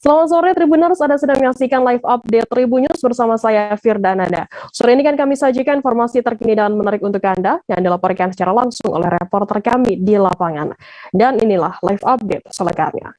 Selamat sore Tribuners, Anda sedang menyaksikan live update Tribun News bersama saya Firda Nanda. Sore ini kan kami sajikan informasi terkini dan menarik untuk Anda yang dilaporkan secara langsung oleh reporter kami di lapangan. Dan inilah live update selengkapnya.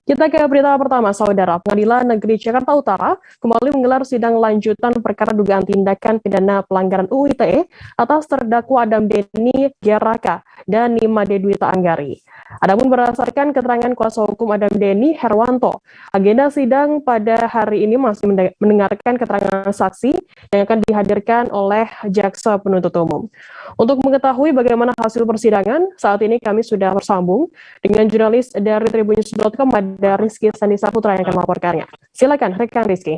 Kita ke berita pertama, Saudara. Pengadilan Negeri Jakarta Utara kembali menggelar sidang lanjutan perkara dugaan tindakan pidana pelanggaran UU ITE atas terdakwa Adam Denny Geraka dan Nimade Dwita Anggari. Adapun berdasarkan keterangan kuasa hukum Adam Denny Herwanto, agenda sidang pada hari ini masih mendengarkan keterangan saksi yang akan dihadirkan oleh jaksa penuntut umum. Untuk mengetahui bagaimana hasil persidangan, saat ini kami sudah bersambung dengan jurnalis dari tribunnews.com, ada Rizky Sandi Saputra yang akan melaporkannya. Silakan, rekan Rizky.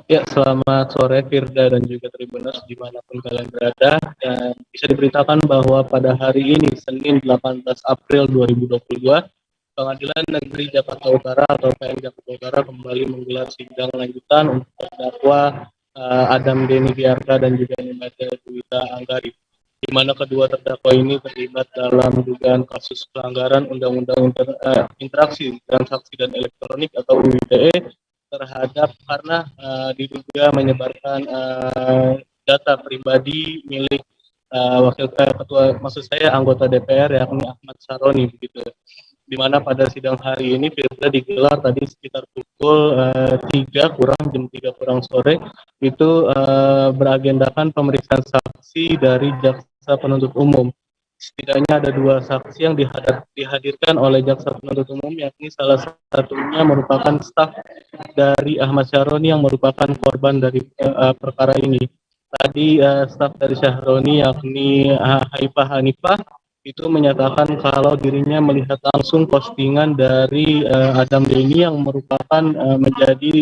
Ya, selamat sore Firda dan juga Tribuners dimanapun kalian berada. Dan bisa diberitakan bahwa pada hari ini, Senin 18 April 2022, Pengadilan Negeri Jakarta Utara atau PN Jakarta Utara kembali menggelar sidang lanjutan untuk terdakwa Adam Denny Geraka dan juga Nimade Dwita Anggari, di mana kedua terdakwa ini terlibat dalam dugaan kasus pelanggaran Undang-Undang Interaksi Transaksi dan Elektronik atau UU ITE terhadap karena diduga menyebarkan data pribadi milik wakil ketua, maksud saya anggota DPR yakni Ahmad Saroni begitu. Di mana pada sidang hari ini Firda digelar tadi sekitar pukul 3 kurang sore itu beragendakan pemeriksaan saksi dari jaksa penuntut umum. Setidaknya ada dua saksi yang dihadirkan oleh jaksa penuntut umum, yakni salah satunya merupakan staf dari Ahmad Syaroni yang merupakan korban dari perkara ini. Tadi staf dari Syaroni yakni Haifah Hanifah itu menyatakan kalau dirinya melihat langsung postingan dari Adam Denny yang merupakan menjadi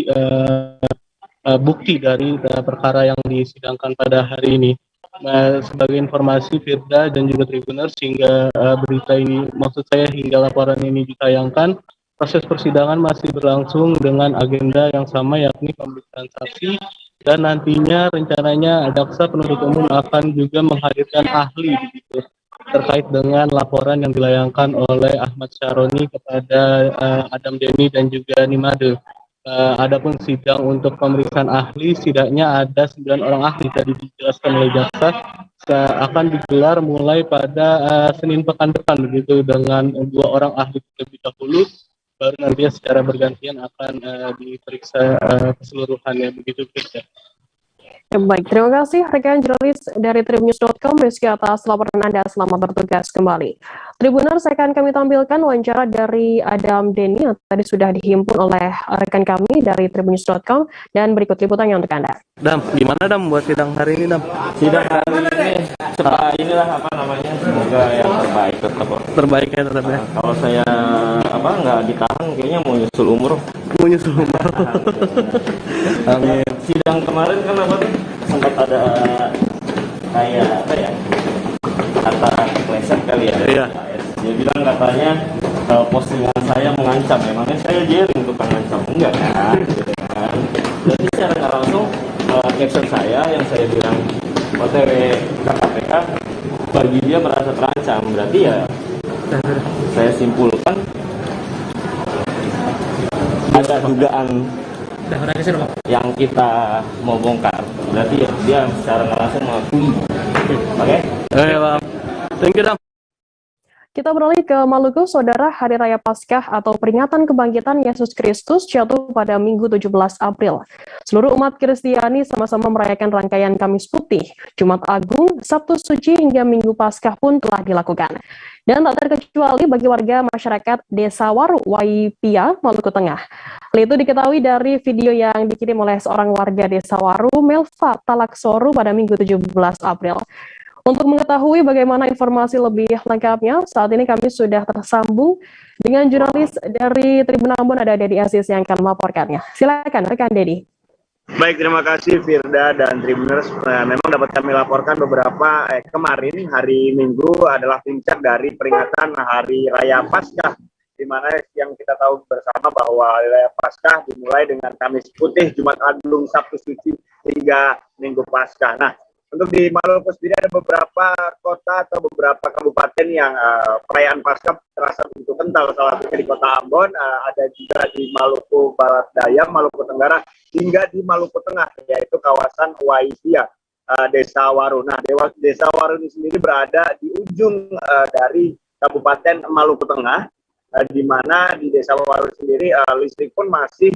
bukti dari perkara yang disidangkan pada hari ini. Sebagai informasi Firda dan juga Tribuners, hingga berita ini, maksud saya hingga laporan ini ditayangkan, proses persidangan masih berlangsung dengan agenda yang sama yakni pemeriksaan saksi, dan nantinya rencananya jaksa penuntut umum akan juga menghadirkan ahli begitu terkait dengan laporan yang dilayangkan oleh Ahmad Syaroni kepada Adam Denny dan juga Nimade. Adapun sidang untuk pemeriksaan ahli, setidaknya ada 9 orang ahli tadi dijelaskan oleh jaksa akan digelar mulai pada Senin pekan depan begitu, dengan 2 orang ahli terlebih dahulu, baru nantinya secara bergantian akan diperiksa keseluruhannya begitu. Baik, terima kasih rekan jurnalis dari tribunnews.com, Rizky, atas laporan Anda. Selamat bertugas kembali. Tribuners, akan kami tampilkan wawancara dari Adam Denny yang tadi sudah dihimpun oleh rekan kami dari tribunnews.com, dan berikut liputannya untuk Anda. Dam, gimana Dam buat sidang hari ini Dam? Sidang hari ini inilah apa namanya, semoga yang terbaik tetap. Terbaik ya tetap ya. Kalau saya nggak ditahan, kayaknya mau nyusul umroh. Amin. Sidang kemarin kan sempat ada kayak kata kepleset kali ya. Iya. Dia bilang katanya postingan saya mengancam. Emangnya saya jaring untuk mengancam? Enggak kan? Gitu kan. Jadi secara nggak langsung caption saya yang saya bilang OTW ke KPK, bagi dia merasa terancam. Berarti ya saya simpulkan ada dugaan yang kita mau bongkar. Berarti ya dia secara nggak langsung mengakui. Oke? Bang. Thank you Dam. Kita beralih ke Maluku, Saudara. Hari Raya Paskah atau peringatan kebangkitan Yesus Kristus jatuh pada Minggu 17 April. Seluruh umat Kristiani sama-sama merayakan rangkaian Kamis Putih, Jumat Agung, Sabtu Suci hingga Minggu Paskah pun telah dilakukan. Dan tak terkecuali bagi warga masyarakat Desa Waru, Waipia, Maluku Tengah. Hal itu diketahui dari video yang dikirim oleh seorang warga Desa Waru, Melva Talaksoru, pada Minggu 17 April. Untuk mengetahui bagaimana informasi lebih lengkapnya, saat ini kami sudah tersambung dengan jurnalis dari Tribun Ambon, ada Dedi Aziz yang akan melaporkannya. Silakan rekan Dedi. Baik, terima kasih Firda dan Tribuners. Memang dapat kami laporkan beberapa kemarin hari Minggu adalah puncak dari peringatan Hari Raya Paskah, di mana yang kita tahu bersama bahwa Hari Raya Paskah dimulai dengan Kamis Putih, Jumat Agung, Sabtu Suci hingga Minggu Paskah. Nah, Untuk di Maluku sendiri ada beberapa kota atau beberapa kabupaten yang perayaan Paskah terasa begitu kental. Salah satunya di Kota Ambon, ada juga di Maluku Barat Daya, Maluku Tenggara, hingga di Maluku Tengah, yaitu kawasan Waisia, Desa Waru. Nah, Desa Waru ini sendiri berada di ujung dari Kabupaten Maluku Tengah, di mana di Desa Waru sendiri listrik pun masih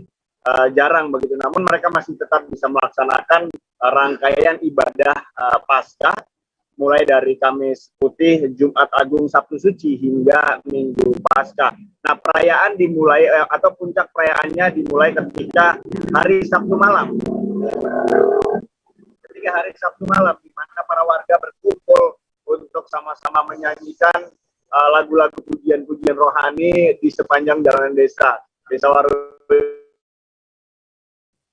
jarang begitu, namun mereka masih tetap bisa melaksanakan rangkaian ibadah Paskah mulai dari Kamis Putih, Jumat Agung, Sabtu Suci hingga Minggu Paskah. Nah, perayaan dimulai atau puncak perayaannya dimulai ketika hari Sabtu malam. Ketika hari Sabtu malam, di mana para warga berkumpul untuk sama-sama menyanyikan lagu-lagu pujian-pujian rohani di sepanjang jalanan desa. Desa Waru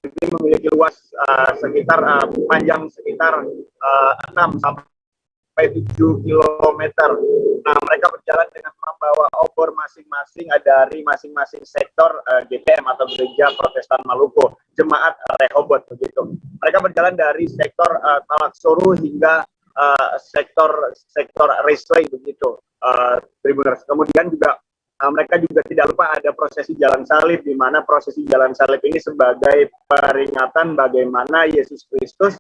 ini memiliki luas panjang sekitar 6 sampai 7 kilometer. Nah, mereka berjalan dengan membawa obor masing-masing dari masing-masing sektor GPM atau Gereja Protestan Maluku, Jemaat Rehoboth begitu. Mereka berjalan dari sektor Talaksoru hingga sektor Risley begitu, Tribuners. Kemudian juga mereka juga tidak lupa ada prosesi jalan salib, di mana prosesi jalan salib ini sebagai peringatan bagaimana Yesus Kristus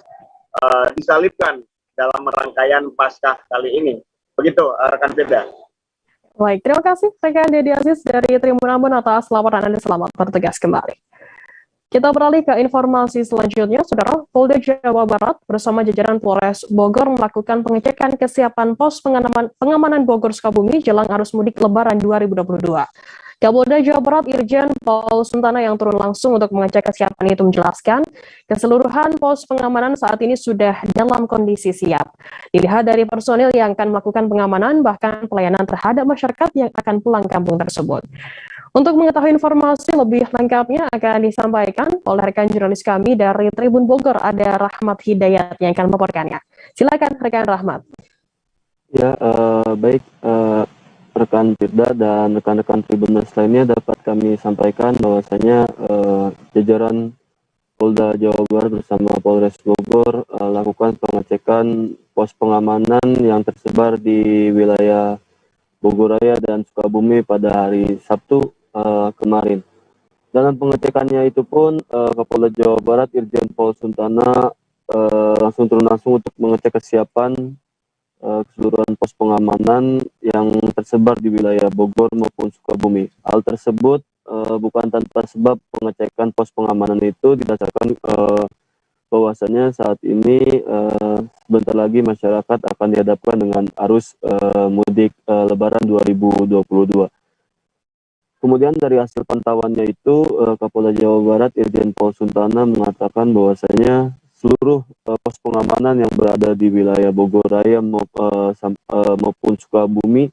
disalibkan dalam rangkaian Paskah kali ini. Begitu, rekan Firda. Baik, terima kasih rekan Dedi Aziz dari Tribun Ambon atas laporan Anda. Selamat bertugas kembali. Kita beralih ke informasi selanjutnya, Saudara. Polda Jawa Barat bersama jajaran Polres Bogor melakukan pengecekan kesiapan pos pengamanan Bogor Sukabumi jelang arus mudik Lebaran 2022. Kapolda Jawa Barat Irjen Paul Suntana yang turun langsung untuk mengecek kesiapan itu menjelaskan, keseluruhan pos pengamanan saat ini sudah dalam kondisi siap. Dilihat dari personil yang akan melakukan pengamanan, bahkan pelayanan terhadap masyarakat yang akan pulang kampung tersebut. Untuk mengetahui informasi lebih lengkapnya akan disampaikan oleh rekan jurnalis kami dari Tribun Bogor, ada Rahmat Hidayat yang akan melaporkannya. Silakan rekan Rahmat. Ya, baik rekan Firda dan rekan-rekan Tribuners lainnya dapat kami sampaikan bahwasanya jajaran Polda Jawa Barat bersama Polres Bogor lakukan pengecekan pos pengamanan yang tersebar di wilayah Bogor Raya dan Sukabumi pada hari Sabtu kemarin. Dalam pengecekannya itu pun Kapolda Jawa Barat Irjen Paul Suntana langsung turun langsung untuk mengecek kesiapan keseluruhan pos pengamanan yang tersebar di wilayah Bogor maupun Sukabumi. Hal tersebut bukan tanpa sebab. Pengecekan pos pengamanan itu didasarkan bahwasanya saat ini sebentar lagi masyarakat akan dihadapkan dengan arus mudik Lebaran 2022. Kemudian dari hasil pantauannya itu, Kapolda Jawa Barat Irjen Paul Suntana mengatakan bahwasanya seluruh pos pengamanan yang berada di wilayah Bogor Raya maupun Sukabumi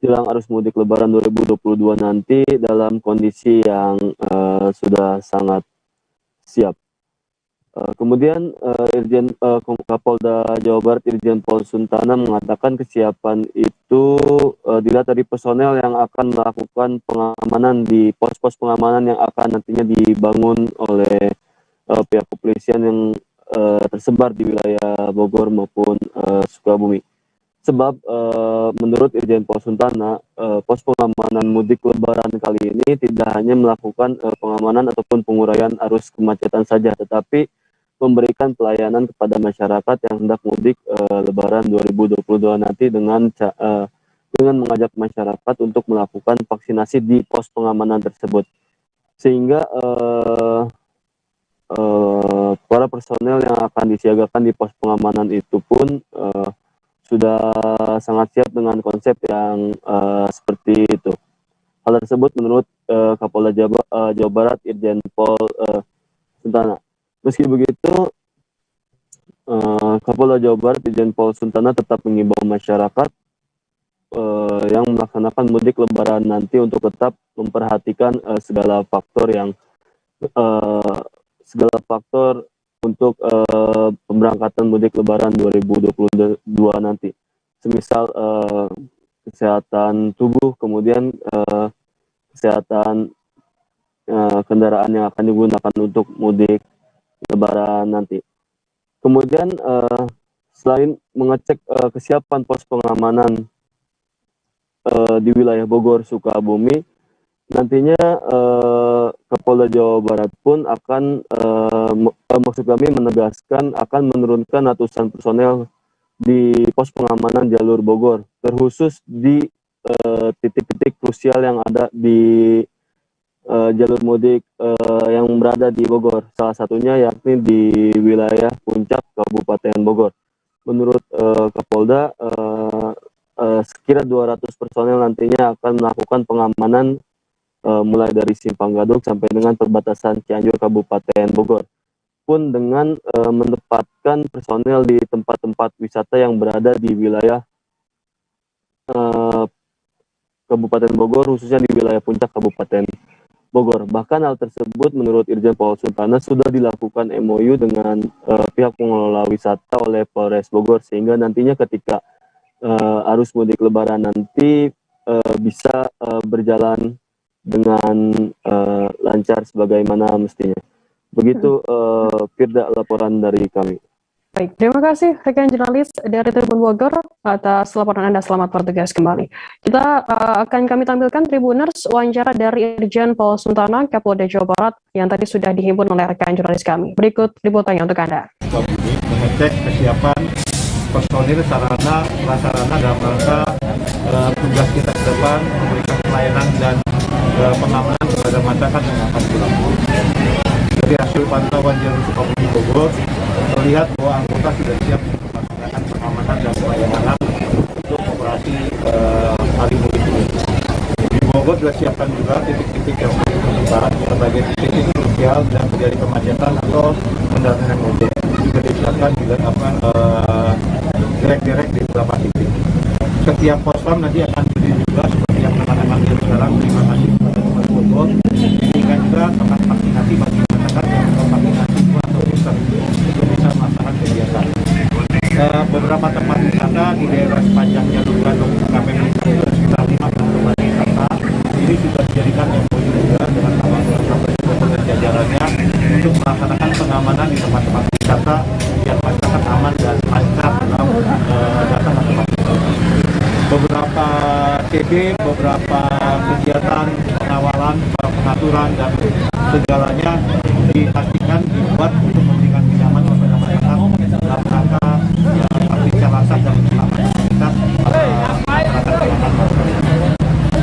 jelang arus mudik Lebaran 2022 nanti dalam kondisi yang sudah sangat siap. Kemudian Kapolda Jawa Barat Irjen Paul Suntana mengatakan kesiapan itu dilihat dari personel yang akan melakukan pengamanan di pos-pos pengamanan yang akan nantinya dibangun oleh pihak kepolisian yang tersebar di wilayah Bogor maupun Sukabumi. Sebab menurut Irjen Paul Suntana, pos pengamanan mudik Lebaran kali ini tidak hanya melakukan pengamanan ataupun penguraian arus kemacetan saja, tetapi memberikan pelayanan kepada masyarakat yang hendak mudik Lebaran 2022 nanti dengan mengajak masyarakat untuk melakukan vaksinasi di pos pengamanan tersebut, sehingga para personel yang akan disiagakan di pos pengamanan itu pun sudah sangat siap dengan konsep yang seperti itu. Hal tersebut menurut Kapolda Jawa Barat Irjen Paul Suntana. Meski begitu, Kapolda Jawa Barat Irjen Paul Suntana tetap mengimbau masyarakat yang melaksanakan mudik Lebaran nanti untuk tetap memperhatikan segala faktor untuk pemberangkatan mudik Lebaran 2022 nanti. Semisal kesehatan tubuh, kemudian kesehatan kendaraan yang akan digunakan untuk mudik Lebaran nanti. Kemudian selain mengecek kesiapan pos pengamanan di wilayah Bogor, Sukabumi, nantinya Kapolda Jawa Barat pun akan maksud kami menegaskan akan menurunkan ratusan personel di pos pengamanan jalur Bogor, terkhusus di titik-titik krusial yang ada di jalur mudik yang berada di Bogor. Salah satunya yakni di wilayah Puncak, Kabupaten Bogor. Menurut Kapolda, sekira 200 personel nantinya akan melakukan pengamanan mulai dari Simpang Gadok sampai dengan perbatasan Cianjur, Kabupaten Bogor. Pun dengan menempatkan personel di tempat-tempat wisata yang berada di wilayah Kabupaten Bogor, khususnya di wilayah Puncak, Kabupaten Bogor. Bahkan hal tersebut menurut Irjen Paul Sultana sudah dilakukan MOU dengan pihak pengelola wisata oleh Polres Bogor, sehingga nantinya ketika arus mudik Lebaran nanti bisa berjalan dengan lancar sebagaimana mestinya. Begitu Firda, laporan dari kami. Baik, terima kasih rekan jurnalis dari Tribun Bogor atas laporan Anda. Selamat bertugas kembali. Kita akan kami tampilkan Tribuners wawancara dari Irjen Paul Sultana, Kapolda Jawa Barat yang tadi sudah dihimpun oleh rekan jurnalis kami. Berikut liputannya untuk Anda. Mengecek kesiapan personil, sarana, prasarana dalam rangka tugas kita ke depan memberikan pelayanan dan pengamanan kepada masyarakat yang akan pulang. Dari hasil pantauan jalur Sukabumi Bogor terlihat bahwa anggota sudah siap untuk melaksanakan pengamanan dan pelayanan untuk operasi hari mudik ini. Di Bogor sudah siapkan juga titik-titik yang ditentukan sebagai titik krusial dan terjadi kemacetan atau kendaraan mudik. Juga disiapkan dilakukan direct di beberapa titik. Setiap pospam nanti akan berdiri juga seperti yang rekan-rekan lihat sekarang. Terima kasih kepada Polres Bogor. Ini kan juga tempat vaksinasi bagi masyarakat yang belum vaksinasi atau booster untuk bisa melaksanakan kegiatan. Beberapa tempat wisata di daerah sepanjang jalur Gadok sampai Puncak itu sekitar 5 tempat wisata. Ini sudah dijadikan MOU juga dengan Kapolda dan jajarannya untuk melaksanakan pengamanan di tempat-tempat wisata biar masyarakat aman dan lancar dalam datang ke tempat wisata. Beberapa CB, beberapa kegiatan pengawalan, pengaturan dan segalanya dipastikan dibuat untuk memberikan kenyamanan kepada masyarakat dalam rangka rasa dan keselamatan masyarakat.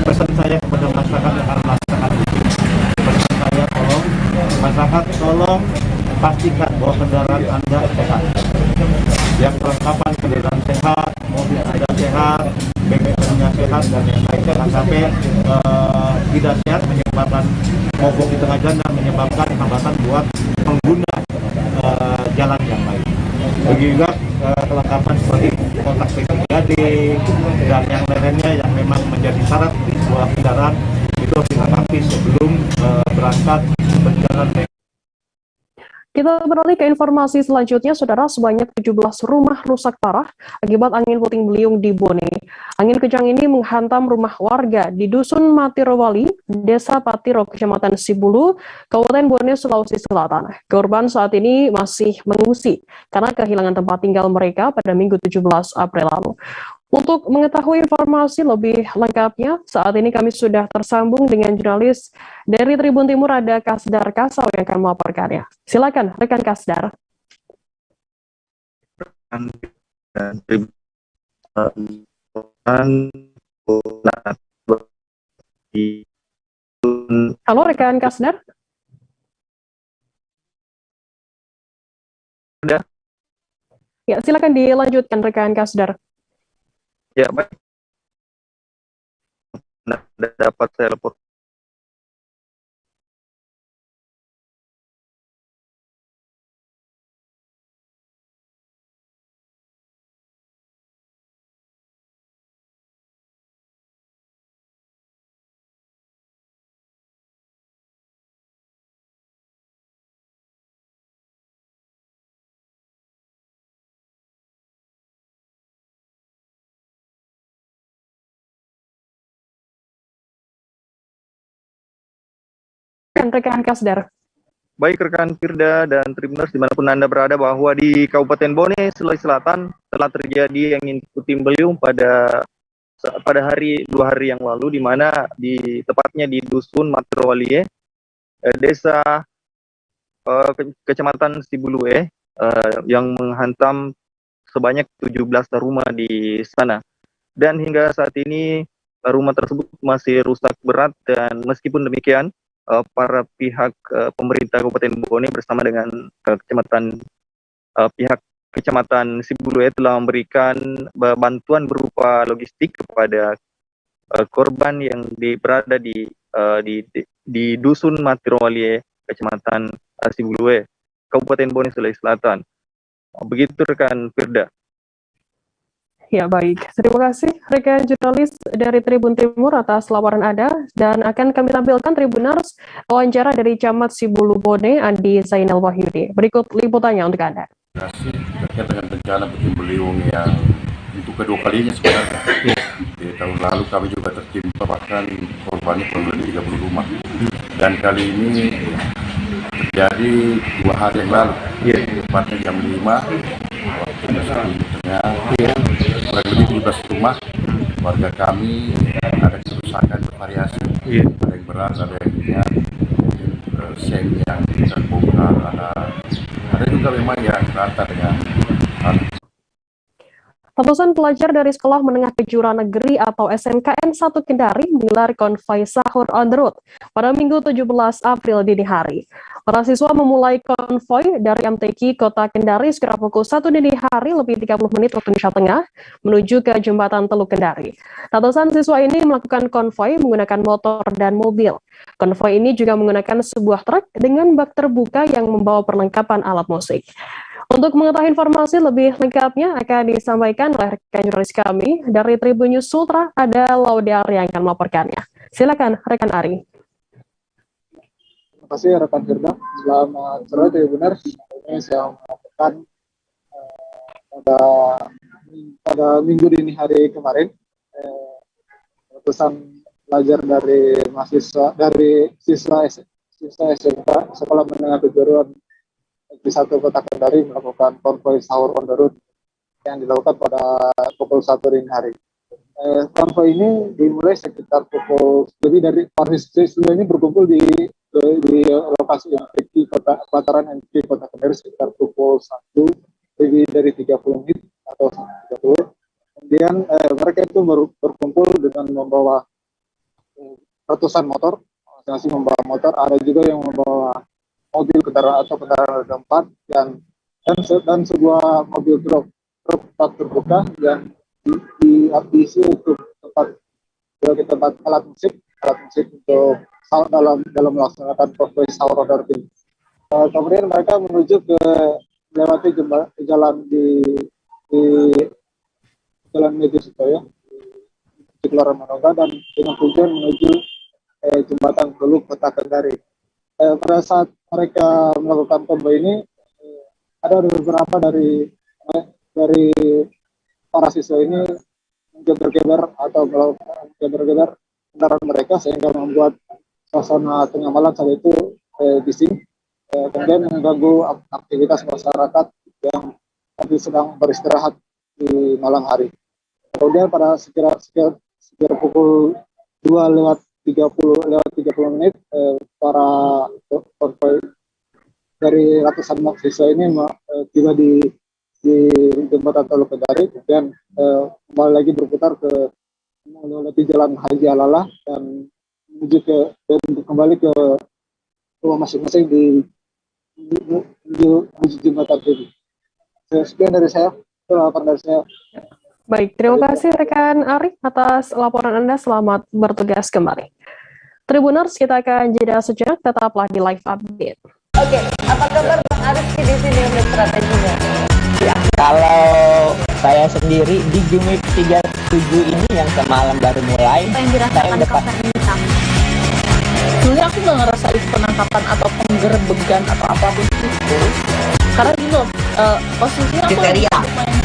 Pesan saya kepada masyarakat yang akan melaksanakan mudik, pesan saya tolong pastikan bahwa kendaraan Anda sehat. Yang perlengkapan kendaraan sehat, mobil Anda sehat, BBM-nya sehat dan yang lain, jangan sampai tidak sehat menyebabkan mogok di tengah jalan dan menyebabkan hambatan buat pengguna jalan yang lain. Begitu juga kelengkapan seperti kontak P3D dan yang lainnya yang memang menjadi syarat di sebuah kendaraan itu harus dilengkapi sebelum berangkat berjalan. Kita beralih ke informasi selanjutnya, Saudara. Sebanyak 17 rumah rusak parah akibat angin puting beliung di Bone. Angin kencang ini menghantam rumah warga di Dusun Matirowali, Desa Patiro, Kecamatan Sibulu, Kabupaten Bone, Sulawesi Selatan. Korban saat ini masih mengungsi karena kehilangan tempat tinggal mereka pada Minggu 17 April lalu. Untuk mengetahui informasi lebih lengkapnya, saat ini kami sudah tersambung dengan jurnalis dari Tribun Timur, ada Kasdar Kasau yang akan melaporkannya. Silakan, rekan Kasdar. Halo, rekan Kasdar. Ya, silakan dilanjutkan, rekan Kasdar. Ya, baik. Dapat saya lapor. Rekan Kasdar. Baik rekan Firda dan Tribuners dimanapun Anda berada, bahwa di Kabupaten Bone, Sulawesi Selatan telah terjadi yang puting beliung pada dua hari yang lalu, di mana tepatnya di Dusun Matrowalie, Desa Kecamatan Sibulue, yang menghantam sebanyak 17 rumah di sana. Dan hingga saat ini rumah tersebut masih rusak berat, dan meskipun demikian para pihak pemerintah Kabupaten Bone bersama dengan pihak Kecamatan Sibulue telah memberikan bantuan berupa logistik kepada korban yang berada di Dusun Matrowalie, Kecamatan Sibulue, Kabupaten Bone, Sulawesi Selatan. Begitu rekan Firda. Ya baik, terima kasih rekan jurnalis dari Tribun Timur atas laporan Anda, dan akan kami tampilkan Tribuners wawancara dari Camat Sibulu Bone, Andi Zainal Wahyudi. Berikut liputannya untuk Anda. Terkait dengan bencana puting beliung yang untuk kedua kalinya sebenarnya. Di tahun lalu kami juga tertimpa, bahkan korbannya kurang lebih 30 rumah. Dan kali ini terjadi 2 hari yang lalu, tepatnya jam 5 waktu Indonesia Tengah, kurang lebih 17 rumah warga kami ada kerusakan bervariasi, ada yang berat, ada yang ringan, seng yang terbongkar, ada juga memang yang rata dengan Ratusan pelajar dari Sekolah Menengah Kejuruan Negeri atau SMKN 1 Kendari menggelar konvoi sahur on the road pada Minggu 17 April dini hari. Para siswa memulai konvoi dari MTQ Kota Kendari sekitar pukul 1 dini hari lebih 30 menit waktu Indonesia Tengah menuju ke Jembatan Teluk Kendari. Ratusan siswa ini melakukan konvoi menggunakan motor dan mobil. Konvoi ini juga menggunakan sebuah truk dengan bak terbuka yang membawa perlengkapan alat musik. Untuk mengetahui informasi lebih lengkapnya akan disampaikan oleh rekan jurnalis kami dari Tribun News Sultra, ada Laude Ari yang akan melaporkannya. Silakan rekan Ari. Terima kasih rekan Firda. Selamat sore Tribuners. Ini saya melaporkan pada minggu dini hari kemarin, ratusan pelajar dari siswa SMK Sekolah Menengah Kejuruan di 1 Kota Kendari melakukan konvoi sahur on the road yang dilakukan pada pukul 1 dini hari. Konvoi ini dimulai sekitar pukul lebih dari para siswa ini berkumpul di lokasi MTQ Pelataran MTQ Kota Kendari sekitar pukul 1 lebih dari 30 menit atau 30. Kemudian mereka itu berkumpul dengan membawa ratusan motor, masing-masing membawa motor, ada juga yang membawa mobil kendaraan atau kendaraan roda 4 dan sebuah mobil truk terbuka yang diisi untuk tempat alat musik untuk dalam melaksanakan konvoi sahur on the road ini. Kemudian mereka menuju ke melewati jalan di Jalan Medio Sutoyo di Kelurahan Manunggal dan dengan tujuan menuju Jembatan Teluk Kota Kendari. Pada saat mereka melakukan konvoi ini, ada beberapa dari para siswa ini menggeber-geber kendaraan mereka sehingga membuat suasana tengah malam saat itu bising, kemudian mengganggu aktivitas masyarakat yang tadi sedang beristirahat di malam hari. Kemudian pada sekitar pukul 2:30 menit, para konvoi dari ratusan mahasiswa ini tiba di Jembatan Teluk Kendari, kemudian kembali lagi berputar melewati Jalan Haji Alalah dan kembali ke rumah masing-masing di jembatan ini. Sekian dari saya, laporan dari saya. Baik, terima kasih rekan Ari atas laporan Anda. Selamat bertugas kembali. Tribuners, kita akan jeda sejenak, tetaplah di live update. Oke, apa kabar Bang Arif di sini untuk strateginya? Ya, kalau saya sendiri di Jumip 37 ini yang semalam baru mulai, apa yang dirasakan Kapten Hitam? Sebenarnya aku nggak ngerasain penangkapan atau penggerbegan atau apapun itu, karena gini loh, posisinya kriteria.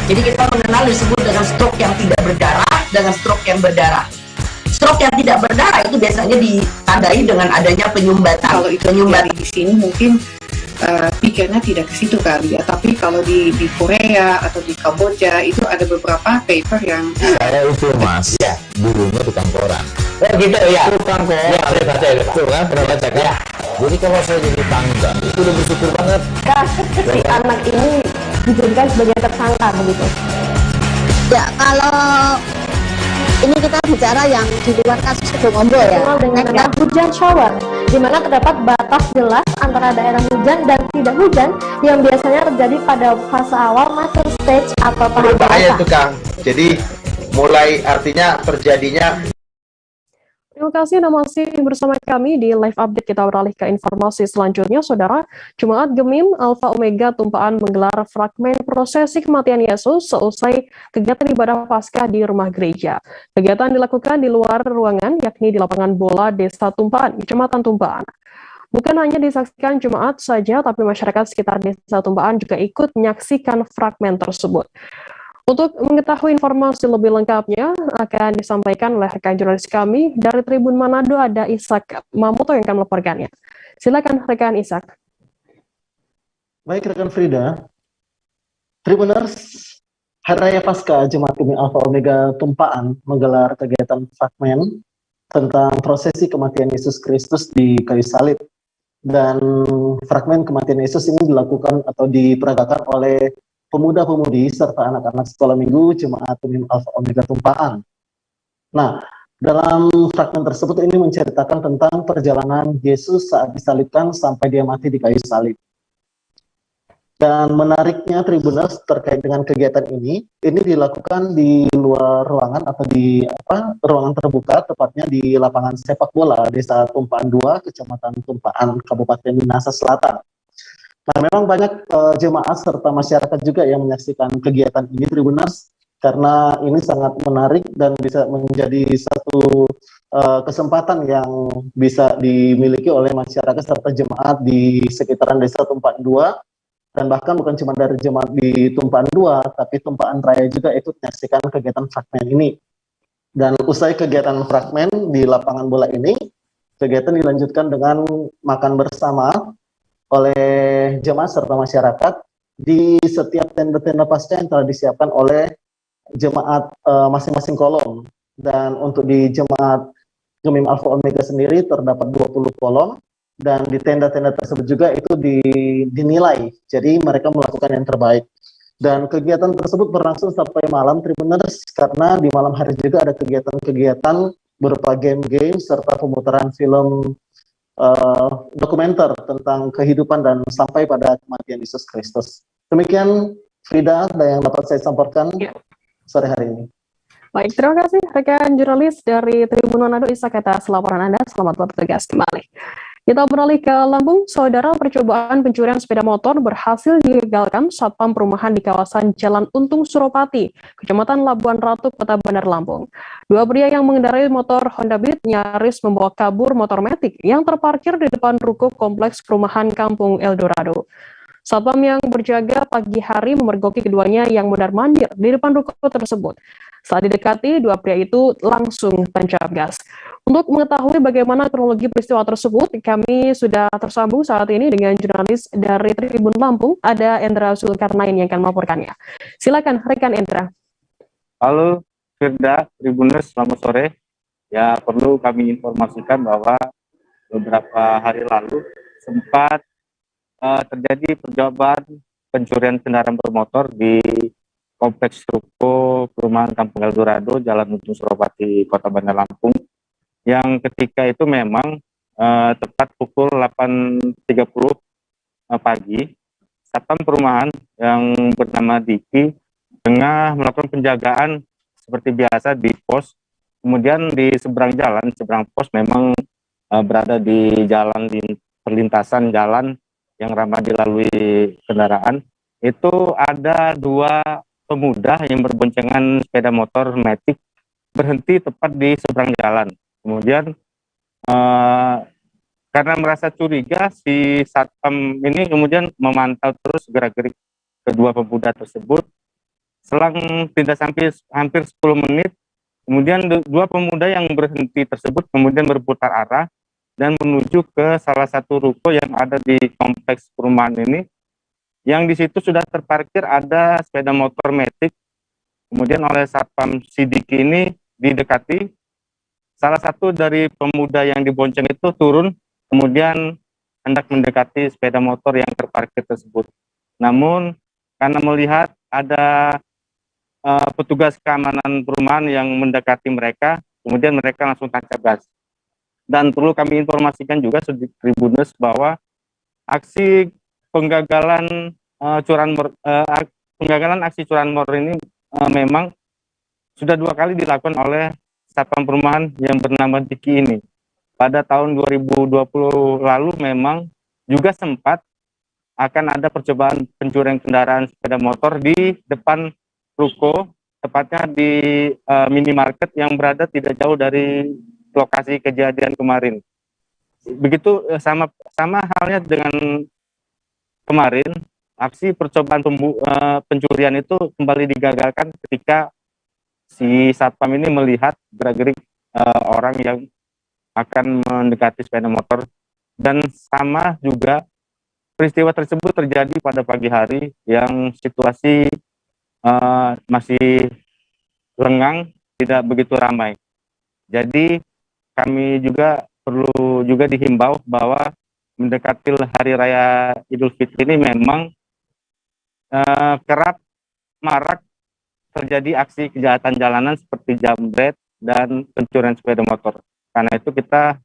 Jadi kita mengenal disebut dengan stroke yang tidak berdarah dengan stroke yang berdarah. Stroke yang tidak berdarah itu biasanya ditandai dengan adanya penyumbatan. Kalau itu penyumbatan di sini mungkin pikirnya tidak ke situ kali ya. Tapi kalau di Korea atau di Kamboja itu ada beberapa paper yang saya itu mas, ya dulunya tukang koran. Oh gitu ya. Tukang koran. Ya, saya baca ya, betul kan? Pernah baca kan? Ya. Jadi kalau saya jadi tangga, itu udah bersyukur banget. Si anak ini dijadikan sebagai tersangka begitu. Ya, kalau ini kita bicara yang di luar kasus Kedung Ombo ya. Dengan hujan shower, di mana terdapat batas jelas antara daerah hujan dan tidak hujan yang biasanya terjadi pada fase awal masuk stage atau tahap Berbahaya basah. tuh Kang. Jadi mulai artinya terjadinya. Terima kasih Anda masih bersama kami di live update. Kita beralih ke informasi selanjutnya, Saudara. Jemaat Gemim Alfa Omega Tumpaan menggelar fragmen prosesi kematian Yesus seusai kegiatan ibadah Paskah di rumah gereja. Kegiatan dilakukan di luar ruangan, yakni di lapangan bola Desa Tumpaan, Kecamatan Tumpaan. Bukan hanya disaksikan jemaat saja, tapi masyarakat sekitar Desa Tumpaan juga ikut menyaksikan fragmen tersebut. Untuk mengetahui informasi lebih lengkapnya akan disampaikan oleh rekan jurnalis kami dari Tribun Manado, ada Ishak Mamoto yang akan melaporkannya. Silakan rekan Ishak. Baik rekan Frida, Tribuners, Hari Raya Paskah Jemaat Gemim Alfa Omega Tumpaan menggelar kegiatan fragmen tentang prosesi kematian Yesus Kristus di kayu salib. Dan fragmen kematian Yesus ini dilakukan atau diperagakan oleh pemuda-pemudi serta anak-anak sekolah minggu Jemaat Gemim Alfa Omega Tumpaan. Nah, dalam fragmen tersebut ini menceritakan tentang perjalanan Yesus saat disalibkan sampai dia mati di kayu salib. Dan menariknya Tribuners terkait dengan kegiatan ini dilakukan di luar ruangan atau di ruangan terbuka, tepatnya di lapangan sepak bola Desa Tumpaan 2, Kecamatan Tumpaan, Kabupaten Minahasa Selatan. Nah, memang banyak jemaat serta masyarakat juga yang menyaksikan kegiatan ini, Tribuners, karena ini sangat menarik dan bisa menjadi satu kesempatan yang bisa dimiliki oleh masyarakat serta jemaat di sekitaran Desa Tumpaan 2, dan bahkan bukan cuma dari jemaat di Tumpaan 2, tapi Tumpaan Raya juga ikut menyaksikan kegiatan fragmen ini. Dan usai kegiatan fragmen di lapangan bola ini, kegiatan dilanjutkan dengan makan bersama oleh jemaat serta masyarakat di setiap tenda-tenda pasca yang telah disiapkan oleh jemaat masing-masing kolom. Dan untuk di jemaat Gemim Alfa Omega sendiri terdapat 20 kolom, dan di tenda-tenda tersebut juga itu dinilai, jadi mereka melakukan yang terbaik. Dan kegiatan tersebut berlangsung sampai malam, Tribuners, karena di malam hari juga ada kegiatan-kegiatan berupa game-game serta pemutaran film dokumenter tentang kehidupan dan sampai pada kematian Yesus Kristus. Demikian Frida yang dapat saya sampaikan sore hari ini. Baik, terima kasih rekan jurnalis dari Tribun Manado Ishak atas laporan Anda. Selamat bertugas kembali. Kita beralih ke Lampung. Saudara, percobaan pencurian sepeda motor berhasil digagalkan Satpam Perumahan di kawasan Jalan Untung Suropati, Kecamatan Labuan Ratu, Kota Bandar Lampung. Dua pria yang mengendarai motor Honda Beat nyaris membawa kabur motor Matic yang terparkir di depan ruko kompleks perumahan Kampung Eldorado. Satpam yang berjaga pagi hari memergoki keduanya yang mondar-mandir di depan ruko tersebut. Saat didekati, dua pria itu langsung tancap gas. Untuk mengetahui bagaimana kronologi peristiwa tersebut, kami sudah tersambung saat ini dengan jurnalis dari Tribun Lampung, ada Endra Zulkarnain yang akan melaporkannya. Silakan, rekan Endra. Halo, Firda, Tribuners, selamat sore. Ya, perlu kami informasikan bahwa beberapa hari lalu sempat terjadi percobaan pencurian kendaraan bermotor di kompleks ruko perumahan Kampung Eldorado, Jalan Untung Suropati, Kota Bandar Lampung, yang ketika itu memang tepat pukul 8.30 pagi, Satpam Perumahan yang bernama Diki tengah melakukan penjagaan seperti biasa di pos. Kemudian di seberang jalan, seberang pos memang berada di jalan, di perlintasan jalan yang ramah dilalui kendaraan. Itu ada dua pemuda yang berboncengan sepeda motor Matic berhenti tepat di seberang jalan. Kemudian karena merasa curiga, si Satpam ini kemudian memantau terus gerak-gerik kedua pemuda tersebut. Selang tidak sampai hampir 10 menit, kemudian dua pemuda yang berhenti tersebut kemudian berputar arah dan menuju ke salah satu ruko yang ada di kompleks perumahan ini, yang di situ sudah terparkir ada sepeda motor Matic. Kemudian oleh Satpam Sidik ini didekati, salah satu dari pemuda yang dibonceng itu turun, kemudian hendak mendekati sepeda motor yang terparkir tersebut. Namun karena melihat ada petugas keamanan perumahan yang mendekati mereka, kemudian mereka langsung tancap gas. Dan perlu kami informasikan juga Tribuners bahwa aksi penggagalan penggagalan aksi curanmor ini memang sudah 2 kali dilakukan oleh Satpam Perumahan yang bernama Diki ini. Pada tahun 2020 lalu memang juga sempat akan ada percobaan pencurian kendaraan sepeda motor di depan ruko, tepatnya di minimarket yang berada tidak jauh dari lokasi kejadian kemarin. Begitu sama halnya dengan kemarin, aksi percobaan pencurian itu kembali digagalkan ketika si satpam ini melihat gerak-gerik orang yang akan mendekati sepeda motor. Dan sama juga peristiwa tersebut terjadi pada pagi hari yang situasi masih lengang, tidak begitu ramai. Jadi kami juga perlu juga dihimbau bahwa mendekati hari raya Idul Fitri ini memang kerap marak terjadi aksi kejahatan jalanan seperti jambret dan pencurian sepeda motor. Karena itu kita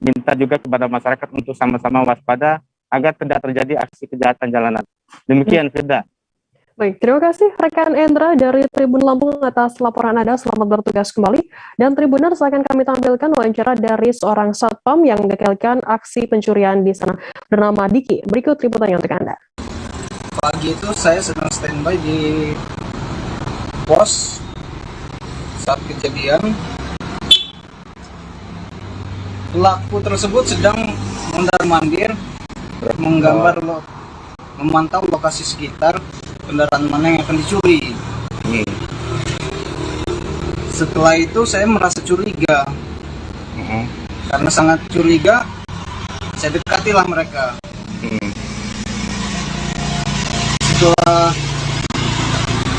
minta juga kepada masyarakat untuk sama-sama waspada agar tidak terjadi aksi kejahatan jalanan. Demikian, Firda. Baik, terima kasih rekan Endra dari Tribun Lampung atas laporan Anda. Selamat bertugas kembali. Dan Tribuners, akan kami tampilkan wawancara dari seorang satpam yang menggagalkan aksi pencurian di sana bernama Diki. Berikut liputannya untuk Anda. Pagi itu saya sedang standby di pos saat kejadian. Pelaku tersebut sedang mondar-mandir, memantau lokasi sekitar kendaraan mana yang akan dicuri. Setelah itu saya merasa curiga. Karena sangat curiga, saya dekatilah mereka. Setelah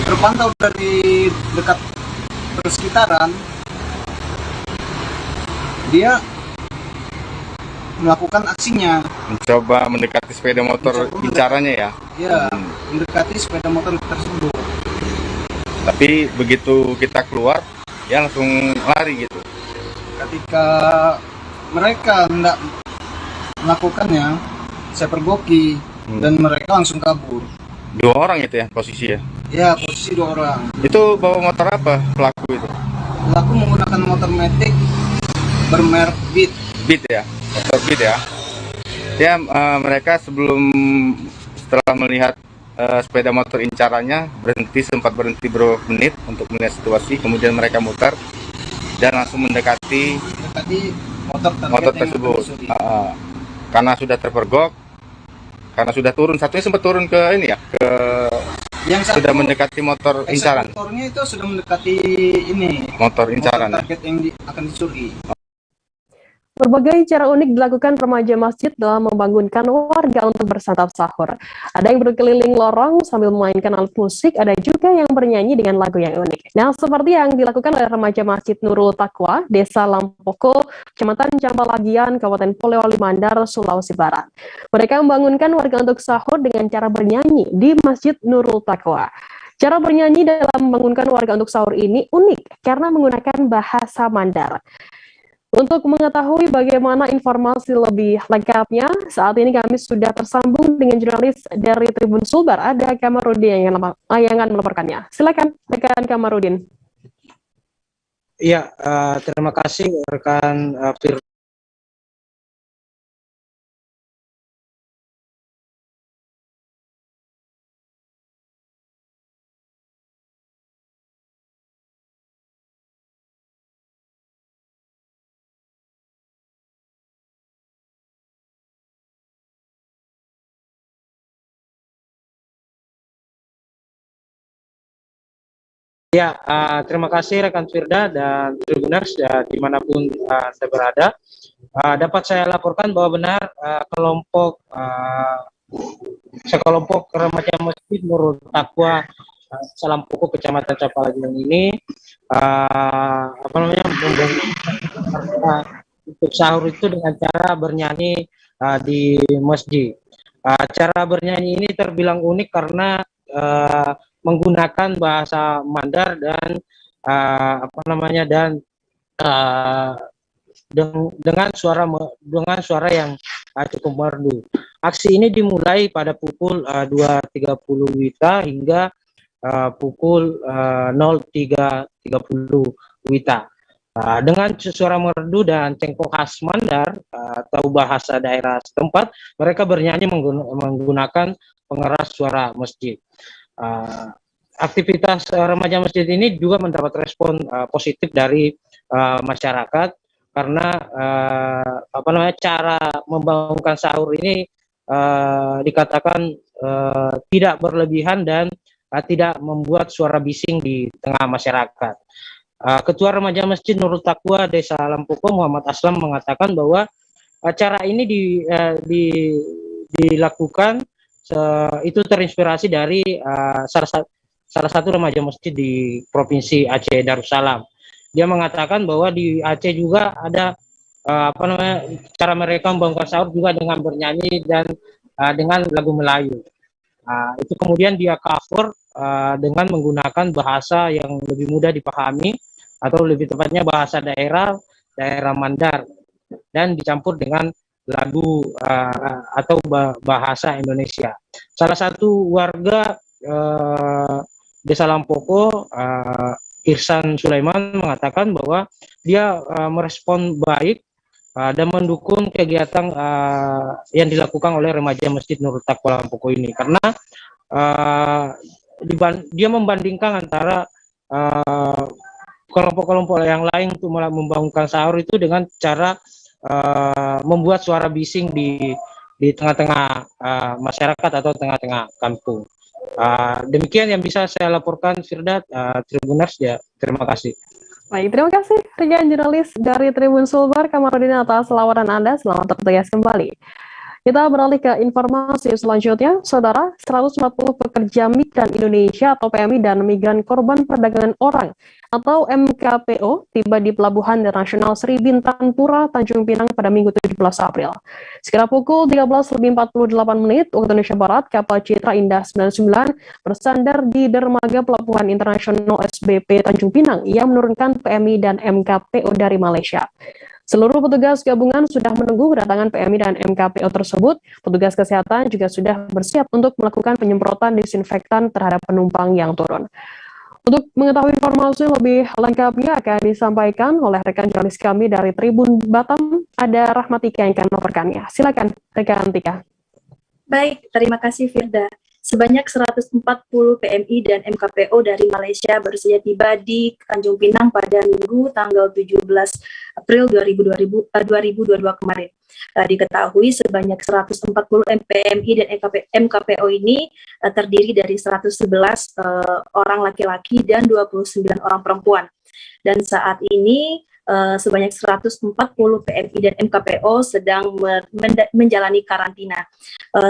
terpantau dari dekat persekitaran, dia melakukan aksinya, Mencoba mendekati sepeda motor incarannya ya. ya, mendekati sepeda motor tersebut. Tapi begitu kita keluar, ya langsung lari gitu. Ketika mereka hendak melakukannya, saya pergoki dan mereka langsung kabur. 2 orang itu ya posisi ya. Ya, posisi 2 orang. Itu bawa motor apa pelaku itu? Pelaku menggunakan motor Matic bermerek Beat. Beat ya, motor Beat ya. Ya, mereka setelah melihat sepeda motor incarannya sempat berhenti beberapa menit untuk melihat situasi, kemudian mereka mutar dan langsung mendekati motor tersebut. Karena sudah terpergok, karena sudah turun, satunya sempat turun ke ini ya, sudah mendekati motor incaran. Motornya itu sudah mendekati ini. Motor incaran. Target yang akan dicuri. Berbagai cara unik dilakukan remaja masjid dalam membangunkan warga untuk bersantap sahur. Ada yang berkeliling lorong sambil memainkan alat musik, ada juga yang bernyanyi dengan lagu yang unik. Nah, seperti yang dilakukan oleh remaja Masjid Nurul Taqwa, Desa Lampoko, Kecamatan Campalagian, Kabupaten Polewali Mandar, Sulawesi Barat. Mereka membangunkan warga untuk sahur dengan cara bernyanyi di Masjid Nurul Taqwa. Cara bernyanyi dalam membangunkan warga untuk sahur ini unik karena menggunakan bahasa Mandar. Untuk mengetahui bagaimana informasi lebih lengkapnya, saat ini kami sudah tersambung dengan jurnalis dari Tribun Sulbar, ada Kamarudin yang akan melaporkannya. Silakan, rekan Kamarudin. Iya, terima kasih rekan Firda. Ya, terima kasih rekan Firda dan Tribuners ya, dimanapun saya berada. Dapat saya laporkan bahwa benar sekelompok remaja masjid Nurul Taqwa Salam Pokok Kecamatan Capalagilang ini untuk sahur itu dengan cara bernyanyi di masjid. Cara bernyanyi ini terbilang unik karena menggunakan bahasa Mandar dan dengan suara yang cukup merdu. Aksi ini dimulai pada pukul 2.30 WITA hingga pukul 03.30 WITA. Dengan suara merdu dan cengkok khas Mandar atau bahasa daerah setempat, mereka bernyanyi menggunakan pengeras suara masjid. Aktivitas remaja masjid ini juga mendapat respon positif dari masyarakat karena cara membangunkan sahur ini dikatakan tidak berlebihan dan tidak membuat suara bising di tengah masyarakat. Ketua Remaja Masjid Nurul Taqwa Desa Lampoko Muhammad Aslam mengatakan bahwa acara ini dilakukan itu terinspirasi dari salah satu remaja masjid di Provinsi Aceh Darussalam. Dia mengatakan bahwa di Aceh juga ada cara mereka membangunkan sahur juga dengan bernyanyi dan dengan lagu Melayu. Itu kemudian dia cover dengan menggunakan bahasa yang lebih mudah dipahami atau lebih tepatnya bahasa daerah Mandar dan dicampur dengan lagu atau bahasa Indonesia. Salah satu warga Desa Lampoko, Irsan Sulaiman, mengatakan bahwa dia merespon baik dan mendukung kegiatan yang dilakukan oleh remaja Masjid Nurul Taqwa Lampoko ini karena dia membandingkan antara kelompok-kelompok yang lain untuk membangunkan sahur itu dengan cara membuat suara bising di tengah-tengah masyarakat atau tengah-tengah kampung. Demikian yang bisa saya laporkan, Firda. Tribuners ya, terima kasih. Baik, terima kasih rekan jurnalis dari Tribun Sulbar Kamarudin atas laporan Anda. Selamat bertugas kembali. Kita beralih ke informasi selanjutnya. Saudara, 140 pekerja migran Indonesia atau PMI dan migran korban perdagangan orang atau MKPO tiba di Pelabuhan Internasional Sri Bintang Pura, Tanjung Pinang pada Minggu 17 April. Sekitar pukul 13.48 waktu Indonesia Barat, kapal Citra Indah 99 bersandar di dermaga Pelabuhan Internasional SBP Tanjung Pinang yang menurunkan PMI dan MKPO dari Malaysia. Seluruh petugas gabungan sudah menunggu kedatangan PMI dan MKPO tersebut. Petugas kesehatan juga sudah bersiap untuk melakukan penyemprotan disinfektan terhadap penumpang yang turun. Untuk mengetahui informasi lebih lengkapnya akan disampaikan oleh rekan jurnalis kami dari Tribun Batam, ada Rahmatika yang akan melaporkannya. Silakan rekan Tika. Baik, terima kasih Firda. Sebanyak 140 PMI dan MKPO dari Malaysia baru tiba di Tanjung Pinang pada Minggu tanggal 17 April 2022 kemarin. Diketahui sebanyak 140 PMI dan MKPO ini terdiri dari 111 orang laki-laki dan 29 orang perempuan. Dan saat ini sebanyak 140 PMI dan MKPO sedang menjalani karantina.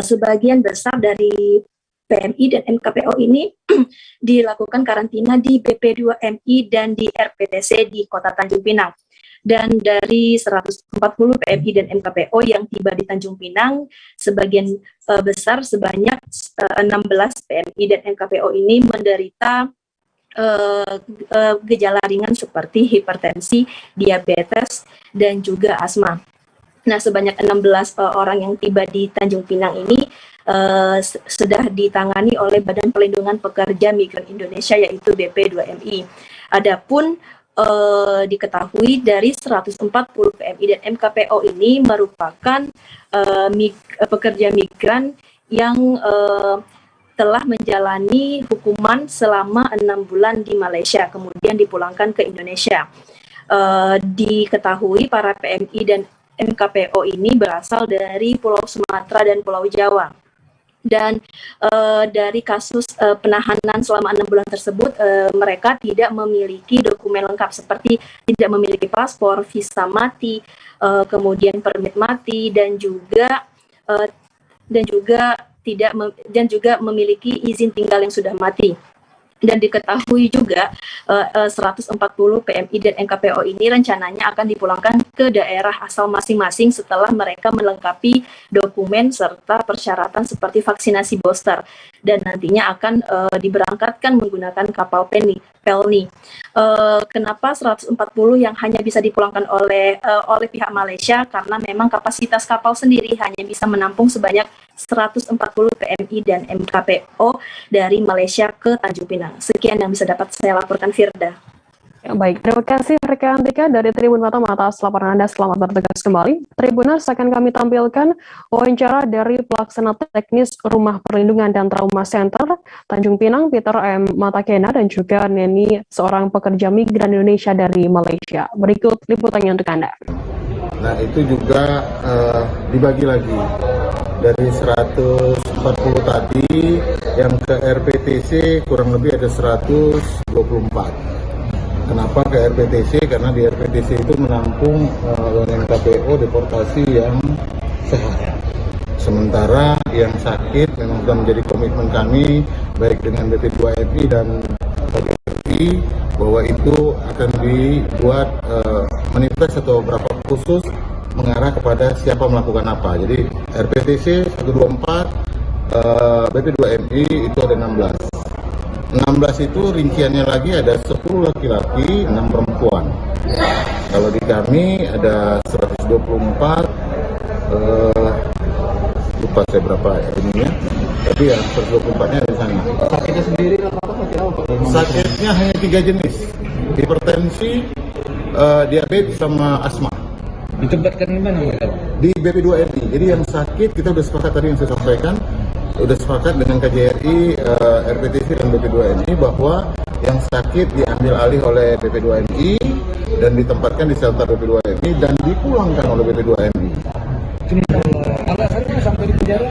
Sebagian besar dari PMI dan MKPO ini dilakukan karantina di BP2MI dan di RPTC di Kota Tanjung Pinang. Dan dari 140 PMI dan MKPO yang tiba di Tanjung Pinang, sebagian besar sebanyak 16 PMI dan MKPO ini menderita gejala ringan seperti hipertensi, diabetes, dan juga asma. Nah, sebanyak 16 orang yang tiba di Tanjung Pinang ini sudah ditangani oleh Badan Pelindungan Pekerja Migran Indonesia yaitu BP2MI. Adapun diketahui dari 140 PMI dan MKPO ini merupakan pekerja migran yang telah menjalani hukuman selama 6 bulan di Malaysia, kemudian dipulangkan ke Indonesia. Diketahui para PMI dan MKPO ini berasal dari Pulau Sumatera dan Pulau Jawa. Dan dari kasus penahanan selama 6 bulan tersebut, mereka tidak memiliki dokumen lengkap seperti tidak memiliki paspor, visa mati, kemudian permit mati, dan juga memiliki izin tinggal yang sudah mati. Dan diketahui juga 140 PMI dan MKPO ini rencananya akan dipulangkan ke daerah asal masing-masing setelah mereka melengkapi dokumen serta persyaratan seperti vaksinasi booster, dan nantinya akan diberangkatkan menggunakan kapal Pelni. Kenapa 140 yang hanya bisa dipulangkan oleh pihak Malaysia? Karena memang kapasitas kapal sendiri hanya bisa menampung sebanyak 140 PMI dan MKPO dari Malaysia ke Tanjung Pinang. Sekian yang bisa dapat saya laporkan, Firda. Ya, baik, terima kasih rekan Tika dari Tribun Batam atas laporan Anda. Selamat bertugas kembali. Tribuners, akan kami tampilkan wawancara dari pelaksana teknis Rumah Perlindungan dan Trauma Center Tanjung Pinang, Peter M. Matakena, dan juga Neni, seorang pekerja migran Indonesia dari Malaysia. Berikut liputannya untuk Anda. Nah, itu juga dibagi lagi dari 140 tadi yang ke RPTC kurang lebih ada 124. Kenapa ke RPTC? Karena di RPTC itu menampung NKPO deportasi yang sehat. Sementara yang sakit memang sudah menjadi komitmen kami baik dengan BP2MI dan KJRI bahwa itu akan dibuat manifest atau berapa khusus mengarah kepada siapa melakukan apa. Jadi RPTC 124, BP2MI itu ada 16. 16 itu rinciannya lagi ada 10 laki-laki, 6 perempuan. Kalau di kami ada 124, lupa saya berapa ininya, tapi ya 124-nya ada di sana. Sakitnya sendiri apa? Sakitnya hanya 3 jenis, hipertensi, diabetes sama asma. Ditempatkan di mana? Di BP2MI. Jadi yang sakit kita udah sepakat tadi yang saya sampaikan, udah sepakat dengan KJRI, RPTC dan BP2MI bahwa yang sakit diambil alih oleh BP2MI dan ditempatkan di shelter BP2MI dan dipulangkan oleh BP2MI. Alasannya sampai di penjara?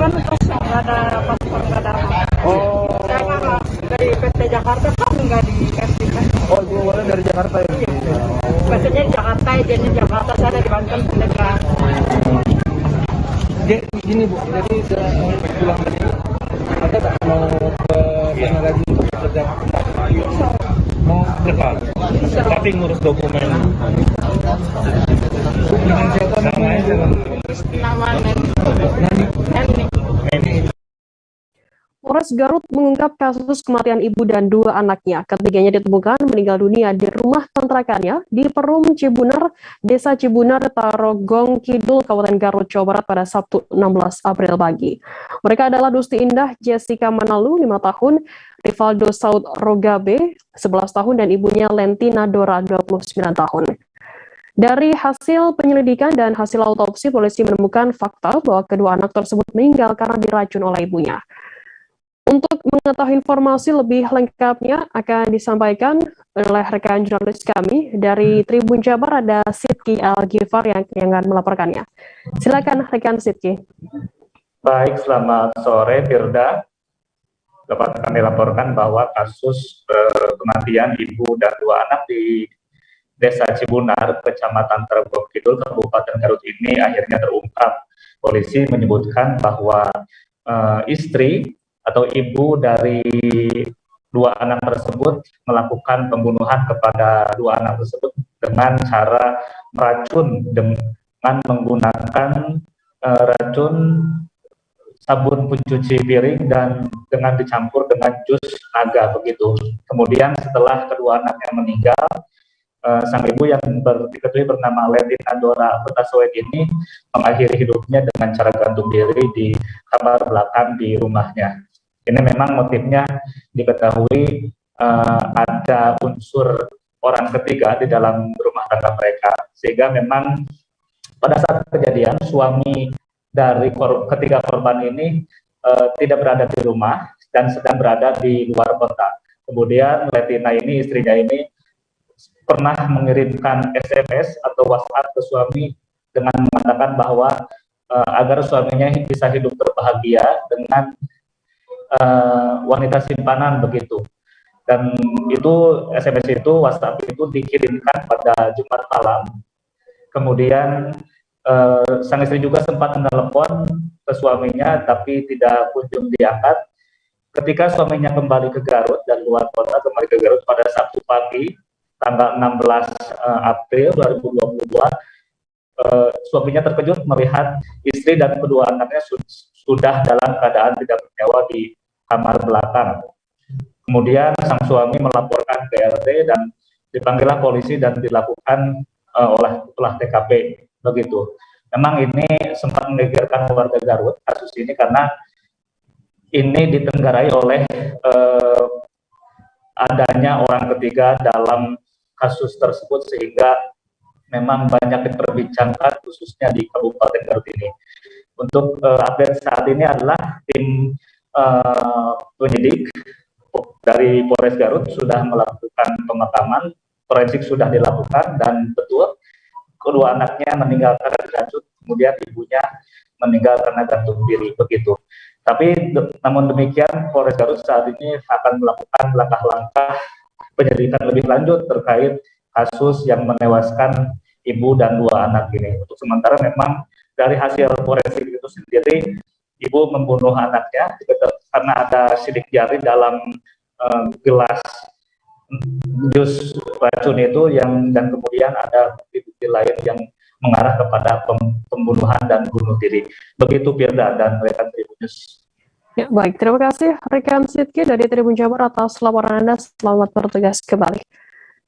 Kan kosong, nggak ada paspor, nggak ada apa. Oh. Karena dari PT Jakarta kan nggak dikasih kan. Oh, keluarnya dari Jakarta ya? Iya. Maksudnya di Jakarta, jadi Jakarta, saya ada di Banten, Pendekan. Jadi gini Bu, jadi saya mau pulang tadi, ada tak mau ke sana lagi untuk kerja? Mau dekat, tapi ngurus dokumen. Dengan siapa namanya? Nani. Polres Garut mengungkap kasus kematian ibu dan 2 anaknya. Ketiganya ditemukan meninggal dunia di rumah kontrakannya di Perum Cibunar, Desa Cibunar, Tarogong Kidul, Kabupaten Garut, Jawa Barat pada Sabtu 16 April pagi. Mereka adalah Dusti Indah Jessica Manalu, 5 tahun, Rivaldo Saud Rogabe, 11 tahun, dan ibunya Lentina Dora, 29 tahun. Dari hasil penyelidikan dan hasil autopsi, polisi menemukan fakta bahwa kedua anak tersebut meninggal karena diracun oleh ibunya. Untuk mengetahui informasi lebih lengkapnya akan disampaikan oleh rekan jurnalis kami dari Tribun Jabar, ada Sidki Al-Ghifar yang akan melaporkannya. Silakan rekan Sidki. Baik, selamat sore Firda. Dapat kami laporkan bahwa kasus kematian ibu dan 2 anak di Desa Cibunar, Kecamatan Tarogong Kidul, Kabupaten Garut ini akhirnya terungkap. Polisi menyebutkan bahwa istri atau ibu dari 2 anak tersebut melakukan pembunuhan kepada 2 anak tersebut dengan cara meracun dengan menggunakan racun sabun pencuci piring dan dengan dicampur dengan jus naga begitu. Kemudian setelah kedua anaknya meninggal, sang ibu yang diketahui bernama Lentina Dora Putasoet ini mengakhiri hidupnya dengan cara gantung diri di kamar belakang di rumahnya. Ini memang motifnya diketahui ada unsur orang ketiga di dalam rumah tangga mereka, sehingga memang pada saat kejadian suami dari ketiga korban ini tidak berada di rumah dan sedang berada di luar kota. Kemudian Lentina ini, istrinya ini, pernah mengirimkan SMS atau WhatsApp ke suami dengan mengatakan bahwa agar suaminya bisa hidup berbahagia dengan wanita simpanan begitu. Dan itu SMS itu, WhatsApp itu dikirimkan pada Jumat malam. Kemudian sang istri juga sempat menelepon ke suaminya tapi tidak kunjung diangkat. Ketika suaminya kembali ke Garut dan luar kota, kembali ke Garut pada Sabtu pagi tanggal 16 April 2022, suaminya terkejut melihat istri dan kedua anaknya sudah dalam keadaan tidak bernyawa di kamar belakang. Kemudian sang suami melaporkan ke RT dan dipanggillah polisi dan dilakukan olah TKP begitu. Memang ini sempat menggegerkan warga Garut kasus ini karena ini ditenggarai oleh adanya orang ketiga dalam kasus tersebut sehingga memang banyak diperbincangkan khususnya di Kabupaten Garut ini. Untuk update saat ini adalah tim penyidik dari Polres Garut sudah melakukan pemakaman, forensik sudah dilakukan dan betul kedua anaknya meninggal karena diracun, kemudian ibunya meninggal karena gantung diri begitu. Tapi namun demikian Polres Garut saat ini akan melakukan langkah-langkah penyelidikan lebih lanjut terkait kasus yang menewaskan ibu dan dua anak ini. Untuk sementara memang dari hasil forensik itu sendiri, ibu membunuh anaknya karena ada sidik jari dalam gelas jus racun itu dan kemudian ada bukti-bukti lain yang mengarah kepada pembunuhan dan bunuh diri. Begitu Firda dan rekan Tribunnews. Ya, baik, terima kasih rekan Sidki dari Tribun Jabar atas laporan Anda. Selamat bertugas kembali.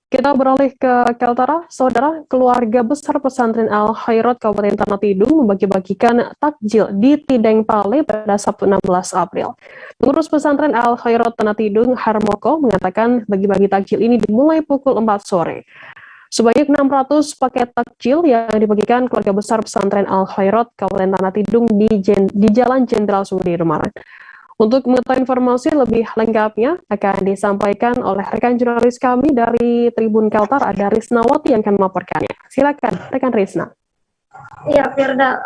Kita beralih ke Kaltara. Saudara, keluarga besar pesantren Al-Khairat Kabupaten Tanah Tidung membagi-bagikan takjil di Tideng Pale pada Sabtu 16 April. Pengurus pesantren Al-Khairat Tanah Tidung, Harmoko, mengatakan bagi-bagi takjil ini dimulai pukul 4 sore. Sebanyak 600 paket takjil yang dibagikan keluarga besar pesantren Al-Khairat Kabupaten Tanah Tidung di Jalan Jenderal Sudirman. Untuk mengetahui informasi lebih lengkapnya akan disampaikan oleh rekan jurnalis kami dari Tribun Kaltara, ada Risnawati yang akan melaporkannya. Silakan, rekan Risna. Ya, Firda,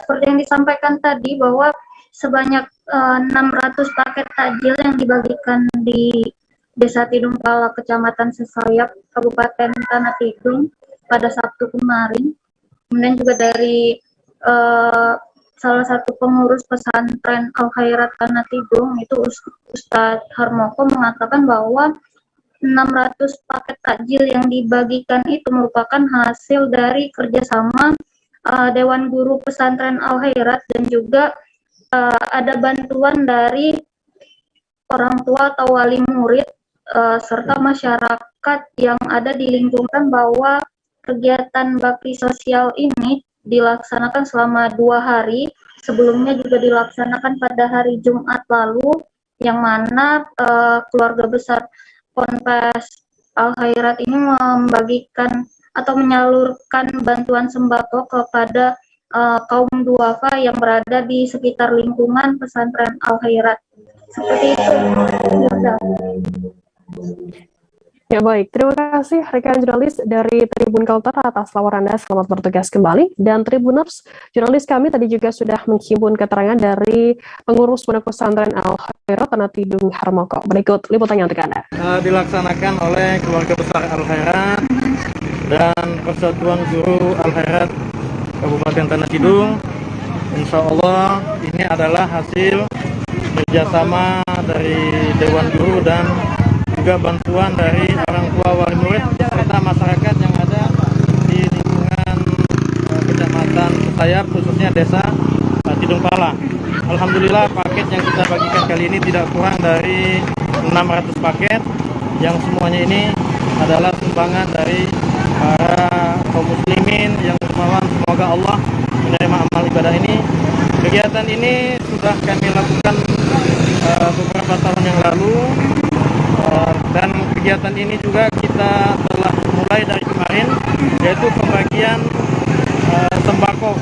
seperti yang disampaikan tadi bahwa sebanyak 600 paket takjil yang dibagikan di Desa Tidung Pala, Kecamatan Sesayap, Kabupaten Tanah Tidung pada Sabtu kemarin. Kemudian juga dari salah satu pengurus pesantren Al-Khairat Tanah Tidung, itu Ustadz Harmoko, mengatakan bahwa 600 paket takjil yang dibagikan itu merupakan hasil dari kerjasama Dewan Guru Pesantren Al-Khairat dan juga ada bantuan dari orang tua atau wali murid serta masyarakat yang ada di lingkungan, bahwa kegiatan bakti sosial ini dilaksanakan selama 2 hari. Sebelumnya juga dilaksanakan pada hari Jumat lalu, yang mana keluarga besar Ponpes Al-Khairat ini membagikan atau menyalurkan bantuan sembako kepada kaum duafa yang berada di sekitar lingkungan pesantren Al-Khairat. Seperti itu. Ya, baik, terima kasih rekan jurnalis dari Tribun Kaltara atas laporan Anda. Selamat bertugas kembali. Dan Tribuners, jurnalis kami tadi juga sudah menghimpun keterangan dari pengurus pondok pesantren Al-Khairat Tanah Tidung, Harmoko. Berikut liputannya untuk Anda. Dilaksanakan oleh keluarga besar Al-Khairat dan Persatuan Guru Al-Khairat Kabupaten Tanah Tidung. Insya Allah ini adalah hasil kerjasama dari Dewan Guru dan juga bantuan dari orang tua wali murid serta masyarakat yang ada di lingkungan Kecamatan Sesayap, khususnya Desa Tidung Pala. Alhamdulillah, paket yang kita bagikan kali ini tidak kurang dari 600 paket, yang semuanya ini adalah sumbangan dari para kaum muslimin yang bermohon semoga Allah menerima amal ibadah ini. Kegiatan ini sudah kami lakukan beberapa tahun yang lalu. Dan kegiatan ini juga kita telah mulai dari kemarin, yaitu pembagian sembako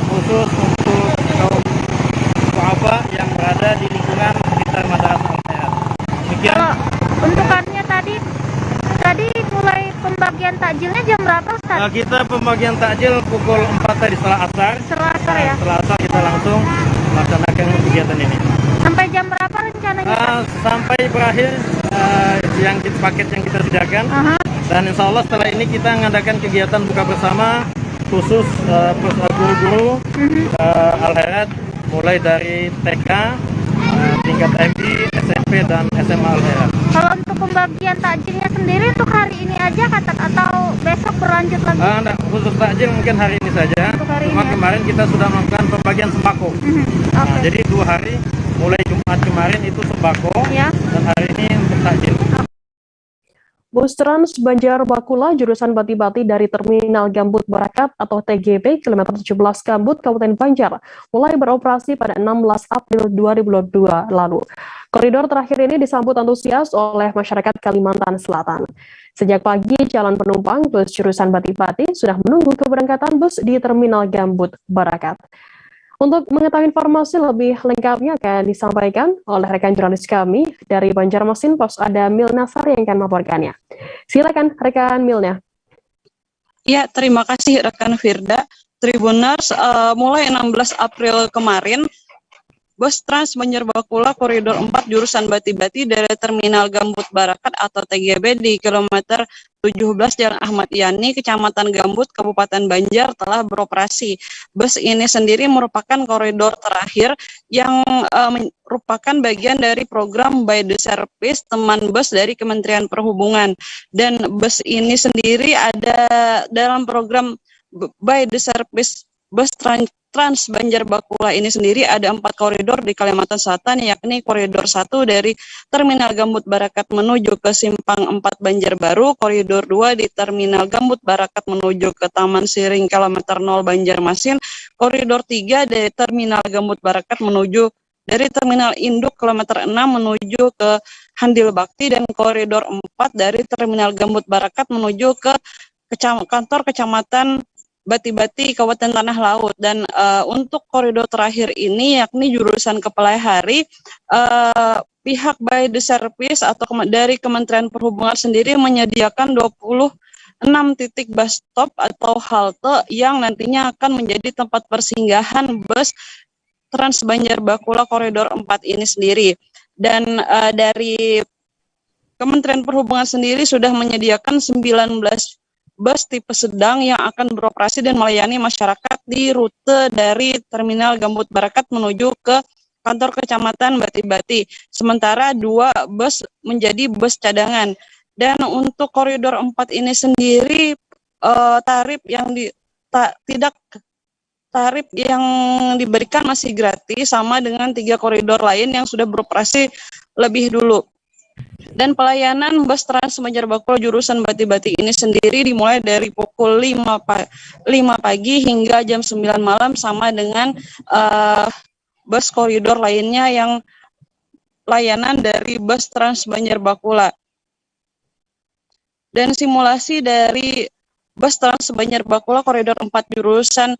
khusus untuk kaum duafa yang berada di lingkungan sekitar Madrasah Al-Khairat. Demikian. Kalau untukannya tadi mulai pembagian takjilnya jam berapa, Ustaz? Kita pembagian takjil pukul 4 tadi setelah asar. Setelah asar ya? Setelah asar kita langsung melaksanakan kegiatan ini. Sampai jam berapa rencananya? Sampai berakhir paket yang kita sediakan. Dan insya Allah setelah ini kita mengadakan kegiatan buka bersama khusus guru-guru Al-Khairat mulai dari TK, tingkat MI, SMP dan SMA Al-Khairat. Kalau untuk pembagian takjilnya sendiri untuk hari ini aja atau besok berlanjut lagi? Enggak, khusus takjil mungkin hari ini saja. Cuma kemarin kita sudah melakukan pembagian sembako. Jadi 2 hari, mulai Jumat kemarin itu sembako, dan hari ini untuk takjil. Bus Trans Banjar Bakula jurusan Bati-Bati dari Terminal Gambut Barakat atau TGB kilometer 17 Gambut Kabupaten Banjar mulai beroperasi pada 16 April 2022 lalu. Koridor terakhir ini disambut antusias oleh masyarakat Kalimantan Selatan. Sejak pagi calon penumpang bus jurusan Bati-Bati sudah menunggu keberangkatan bus di Terminal Gambut Barakat. Untuk mengetahui informasi lebih lengkapnya akan disampaikan oleh rekan jurnalis kami dari Banjarmasin Pos, ada Milna Sari yang akan melaporkannya. Silakan rekan Milna. Ya, terima kasih rekan Firda. Tribuners, mulai 16 April kemarin, bus Trans Banjar Bakula koridor 4 jurusan Bati-Bati dari Terminal Gambut Barakat atau TGB di kilometer 17 Jalan Ahmad Yani, Kecamatan Gambut, Kabupaten Banjar telah beroperasi. Bus ini sendiri merupakan koridor terakhir yang merupakan bagian dari program By the Service Teman Bus dari Kementerian Perhubungan. Dan bus ini sendiri ada dalam program By the Service Bus Trans Banjar Bakula ini sendiri ada 4 koridor di Kalimantan Selatan, yakni koridor 1 dari Terminal Gambut Barakat menuju ke Simpang 4 Banjarbaru, koridor 2 di Terminal Gambut Barakat menuju ke Taman Siring kilometer 0 Banjarmasin, koridor 3 dari Terminal Gambut Barakat menuju dari Terminal Induk kilometer 6 menuju ke Handil Bakti, dan koridor 4 dari Terminal Gambut Barakat menuju ke kantor Kecamatan Bati-Bati Kabupaten Tanah Laut. Dan untuk koridor terakhir ini yakni jurusan Kepelai Hari, pihak By the Service atau dari Kementerian Perhubungan sendiri menyediakan 26 titik bus stop atau halte yang nantinya akan menjadi tempat persinggahan bus Trans Banjar Bakula koridor 4 ini sendiri. Dan dari Kementerian Perhubungan sendiri sudah menyediakan 19 bus tipe sedang yang akan beroperasi dan melayani masyarakat di rute dari Terminal Gambut Barakat menuju ke kantor Kecamatan Bati-Bati. Sementara 2 bus menjadi bus cadangan. Dan untuk koridor 4 ini sendiri tarif yang diberikan masih gratis sama dengan 3 koridor lain yang sudah beroperasi lebih dulu. Dan pelayanan bus Trans Banjar Bakula jurusan Bati-Bati ini sendiri dimulai dari pukul 5 pagi hingga jam 9 malam sama dengan bus koridor lainnya yang layanan dari bus Trans Banjar Bakula. Dan simulasi dari bus Trans Banjar Bakula koridor 4 jurusan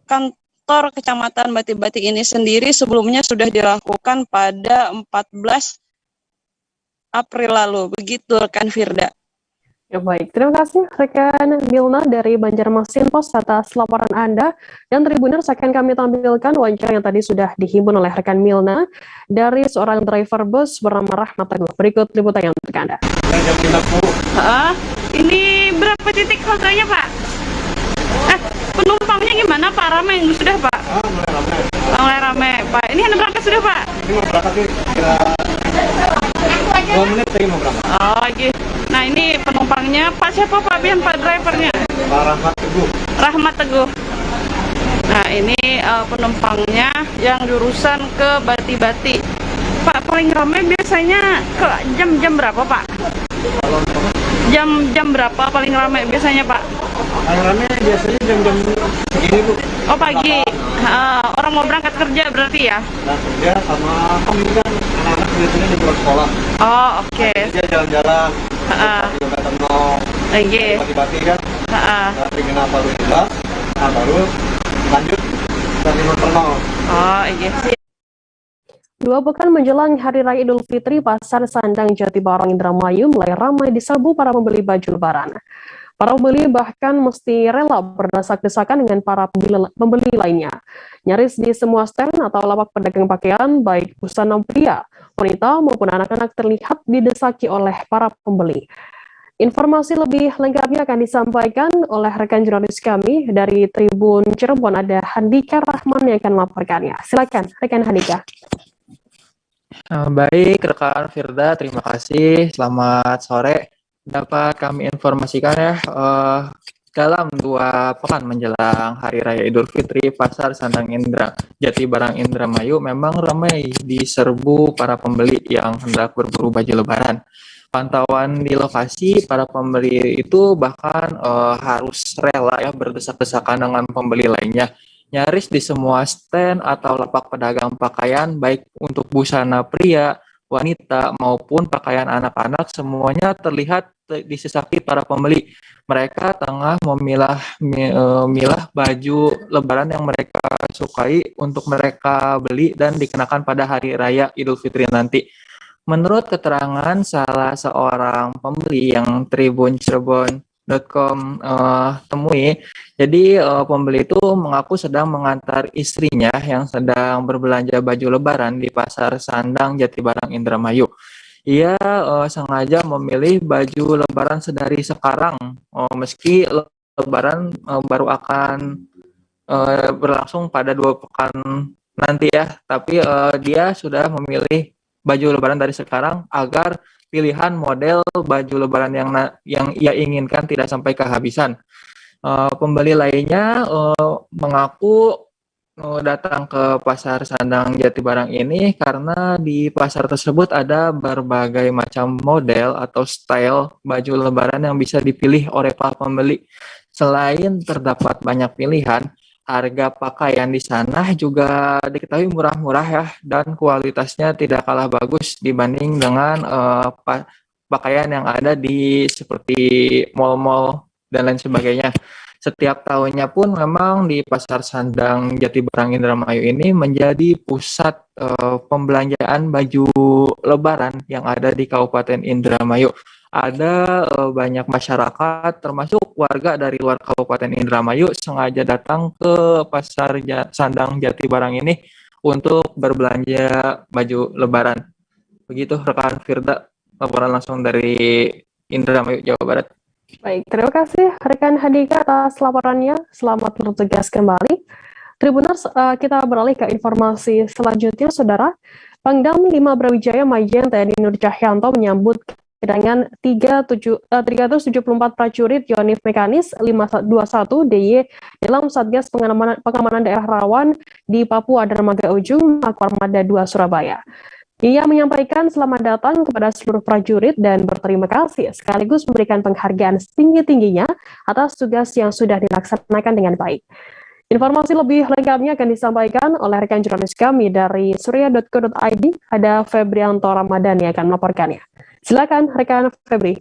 kantor Kecamatan Bati-Bati ini sendiri sebelumnya sudah dilakukan pada 14 April lalu. Begitu rekan Firda. Ya baik, terima kasih rekan Milna dari Banjarmasin Pos atas laporan Anda. Dan Tribuners, akan kami tampilkan wawancara yang tadi sudah dihimpun oleh rekan Milna dari seorang driver bus bernama Rahmat Teguh. Berikut liputannya untuk Anda. Ini berapa titik haltenya Pak? Penumpangnya gimana Pak? Ramai sudah Pak? Mulai ramai Pak. Ini ada berangkat sudah Pak? Ini mau berangkat sih, kira 2 menit lagi mau berangkat. Oh gitu. Nah ini penumpangnya Pak siapa Pak Bian Pak drivernya? Pak Rahmat Teguh. Rahmat Teguh. Nah ini penumpangnya yang jurusan ke Bati-Bati. Pak paling ramai biasanya ke jam berapa Pak? Jam berapa paling ramai biasanya Pak? Paling ramai biasanya jam-jam segini Bu. Oh pagi. Orang mau berangkat kerja berarti ya? Nah, kerja sama kan anak-anak biasanya di pulang sekolah. Oh oke. Dia jalan-jalan. Kilometer 0. Oke. Bati-Bati kan. Dari Terminal baru 11. Nah baru lanjut dari kilometer 0. Oh iya. 2 pekan menjelang Hari Raya Idul Fitri, Pasar Sandang Jati Barang Indramayu mulai ramai diserbu para pembeli baju lebaran. Para pembeli bahkan mesti rela berdesak-desakan dengan para pembeli lainnya. Nyaris di semua stand atau lapak pedagang pakaian, baik busana pria, wanita maupun anak-anak terlihat didesaki oleh para pembeli. Informasi lebih lengkapnya akan disampaikan oleh rekan jurnalis kami dari Tribun Cirebon, ada Handika Rahman yang akan melaporkannya. Silakan, rekan Handika. Baik, rekan Firda, terima kasih. Selamat sore. Dapat kami informasikan ya, dalam 2 pekan menjelang Hari Raya Idul Fitri, Pasar Sandang Jati Barang Indramayu memang ramai diserbu para pembeli yang hendak berburu baju Lebaran. Pantauan di lokasi, para pembeli itu bahkan harus rela ya berdesak-desakan dengan pembeli lainnya. Nyaris di semua stand atau lapak pedagang pakaian, baik untuk busana pria, wanita maupun pakaian anak-anak, semuanya terlihat disesaki para pembeli. Mereka tengah memilah baju Lebaran yang mereka sukai untuk mereka beli dan dikenakan pada Hari Raya Idul Fitri nanti. Menurut keterangan salah seorang pembeli yang Tribun Cirebon.com temui, jadi pembeli itu mengaku sedang mengantar istrinya yang sedang berbelanja baju Lebaran di Pasar Sandang Jati Barang Indramayu. Ia sengaja memilih baju Lebaran sedari sekarang, meski Lebaran baru akan berlangsung pada 2 pekan nanti ya, tapi dia sudah memilih baju Lebaran dari sekarang agar pilihan model baju Lebaran yang ia inginkan tidak sampai kehabisan. Pembeli lainnya mengaku datang ke Pasar Sandang Jati Barang ini karena di pasar tersebut ada berbagai macam model atau style baju Lebaran yang bisa dipilih oleh para pembeli. Selain terdapat banyak pilihan, harga pakaian di sana juga diketahui murah-murah ya, dan kualitasnya tidak kalah bagus dibanding dengan pakaian yang ada di seperti mall-mall dan lain sebagainya. Setiap tahunnya pun memang di Pasar Sandang Jati Barang Indramayu ini menjadi pusat pembelanjaan baju Lebaran yang ada di Kabupaten Indramayu. Ada banyak masyarakat termasuk warga dari luar Kabupaten Indramayu sengaja datang ke Pasar Sandang Jati Barang ini untuk berbelanja baju Lebaran. Begitu rekan Firda, laporan langsung dari Indramayu, Jawa Barat. Baik, terima kasih rekan Handika atas laporannya. Selamat bertugas kembali. Tribuners, kita beralih ke informasi selanjutnya, Saudara. Pangdam 5 Brawijaya Majen TNI Nur Cahyanto menyambut kedatangan 374 prajurit Yonif Mekanis 521 DY dalam Satgas Pengamanan Daerah Rawan di Papua Dermaga Ujung, Makoarmada 2 Surabaya. Ia menyampaikan selamat datang kepada seluruh prajurit dan berterima kasih sekaligus memberikan penghargaan setinggi-tingginya atas tugas yang sudah dilaksanakan dengan baik. Informasi lebih lengkapnya akan disampaikan oleh rekan jurnalis kami dari surya.co.id, ada Febrianto Ramadan yang akan melaporkannya. Silakan rekan Febri.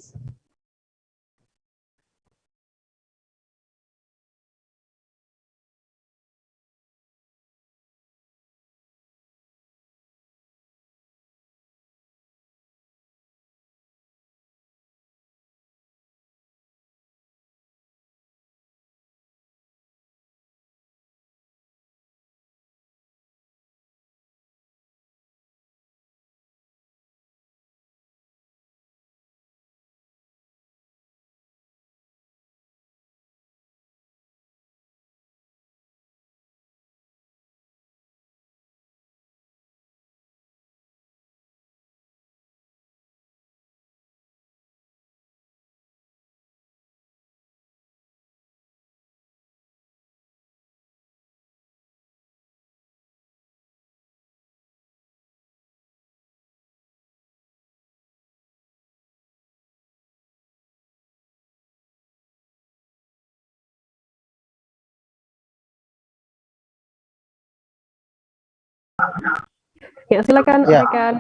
Ya, silakan rekan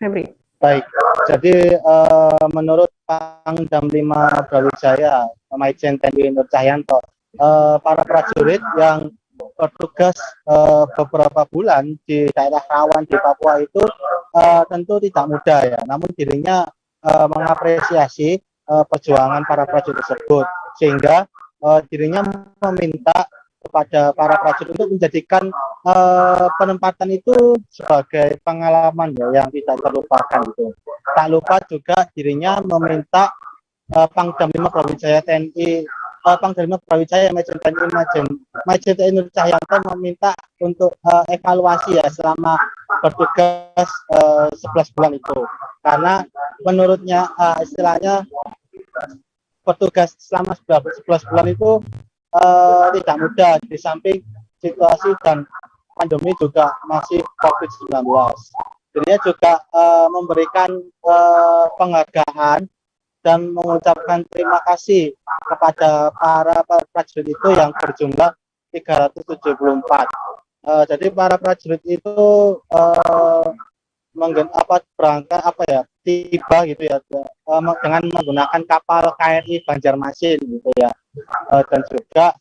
Febri. Baik, jadi menurut Pangdam 5 Brawijaya Majen TNI Nur Cahyanto, para prajurit yang bertugas beberapa bulan di daerah rawan di Papua itu tentu tidak mudah ya, namun dirinya mengapresiasi perjuangan para prajurit tersebut, sehingga dirinya meminta kepada para prajurit untuk menjadikan penempatan itu sebagai pengalaman ya, yang tidak terlupakan gitu. Tak lupa juga dirinya meminta Pangdam 5 Brawijaya TNI, Pangdam 5 Brawijaya Majen TNI Nur Cahyanto meminta untuk evaluasi ya selama bertugas 11 bulan itu, karena menurutnya istilahnya bertugas selama 11 bulan itu tidak mudah, di samping situasi dan pandemi juga masih COVID-19. Dirinya juga memberikan penghargaan dan mengucapkan terima kasih kepada para prajurit itu yang berjumlah 374. Jadi para prajurit itu berangkat tiba gitu ya dengan menggunakan kapal KRI Banjarmasin gitu ya, dan juga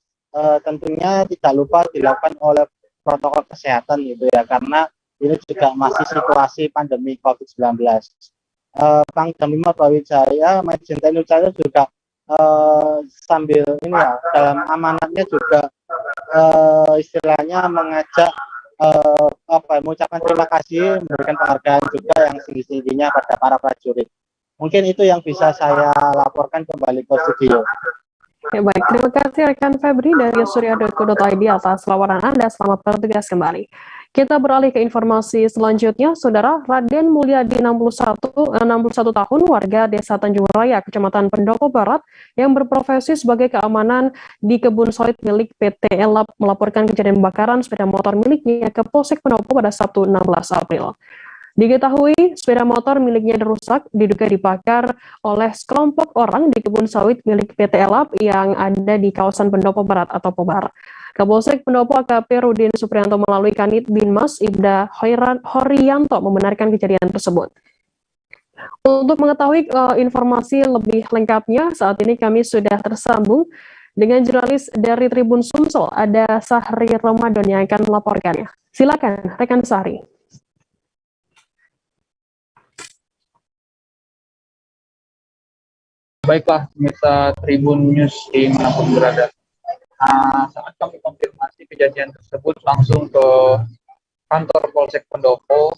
tentunya tidak lupa dilakukan oleh protokol kesehatan gitu ya, karena ini juga masih situasi pandemi COVID-19. Pangdam 5 Brawijaya Majen TNI Nur Cahyanto juga sambil ini ya, dalam amanatnya juga istilahnya mengajak mengucapkan terima kasih, memberikan penghargaan juga yang tinggi-tingginya pada para prajurit. Mungkin itu yang bisa saya laporkan kembali ke studio. Ya, baik, terima kasih rekan Febri dari surya.co.id atas laporan Anda. Selamat bertugas kembali. Kita beralih ke informasi selanjutnya. Saudara, Raden Mulyadi 61 tahun, warga Desa Tanjung Raya, Kecamatan Pendopo Barat, yang berprofesi sebagai keamanan di kebun sawit milik PT Elap, melaporkan kejadian pembakaran sepeda motor miliknya ke Polsek Pendopo pada Sabtu 16 April. Diketahui sepeda motor miliknya rusak, diduga dibakar oleh sekelompok orang di kebun sawit milik PT Elap yang ada di kawasan Pendopo Barat atau Pobar. Kapolsek Pendopo AKP Rudin Suprianto melalui Kanit Binmas Ibda Horianto membenarkan kejadian tersebut. Untuk mengetahui informasi lebih lengkapnya, saat ini kami sudah tersambung dengan jurnalis dari Tribun Sumsel, ada Sahri Ramadan yang akan melaporkannya. Silakan, rekan Sahri. Baiklah, pemirsa Tribun News dimanapun berada. Saat kami konfirmasi kejadian tersebut langsung ke kantor Polsek Pendopo,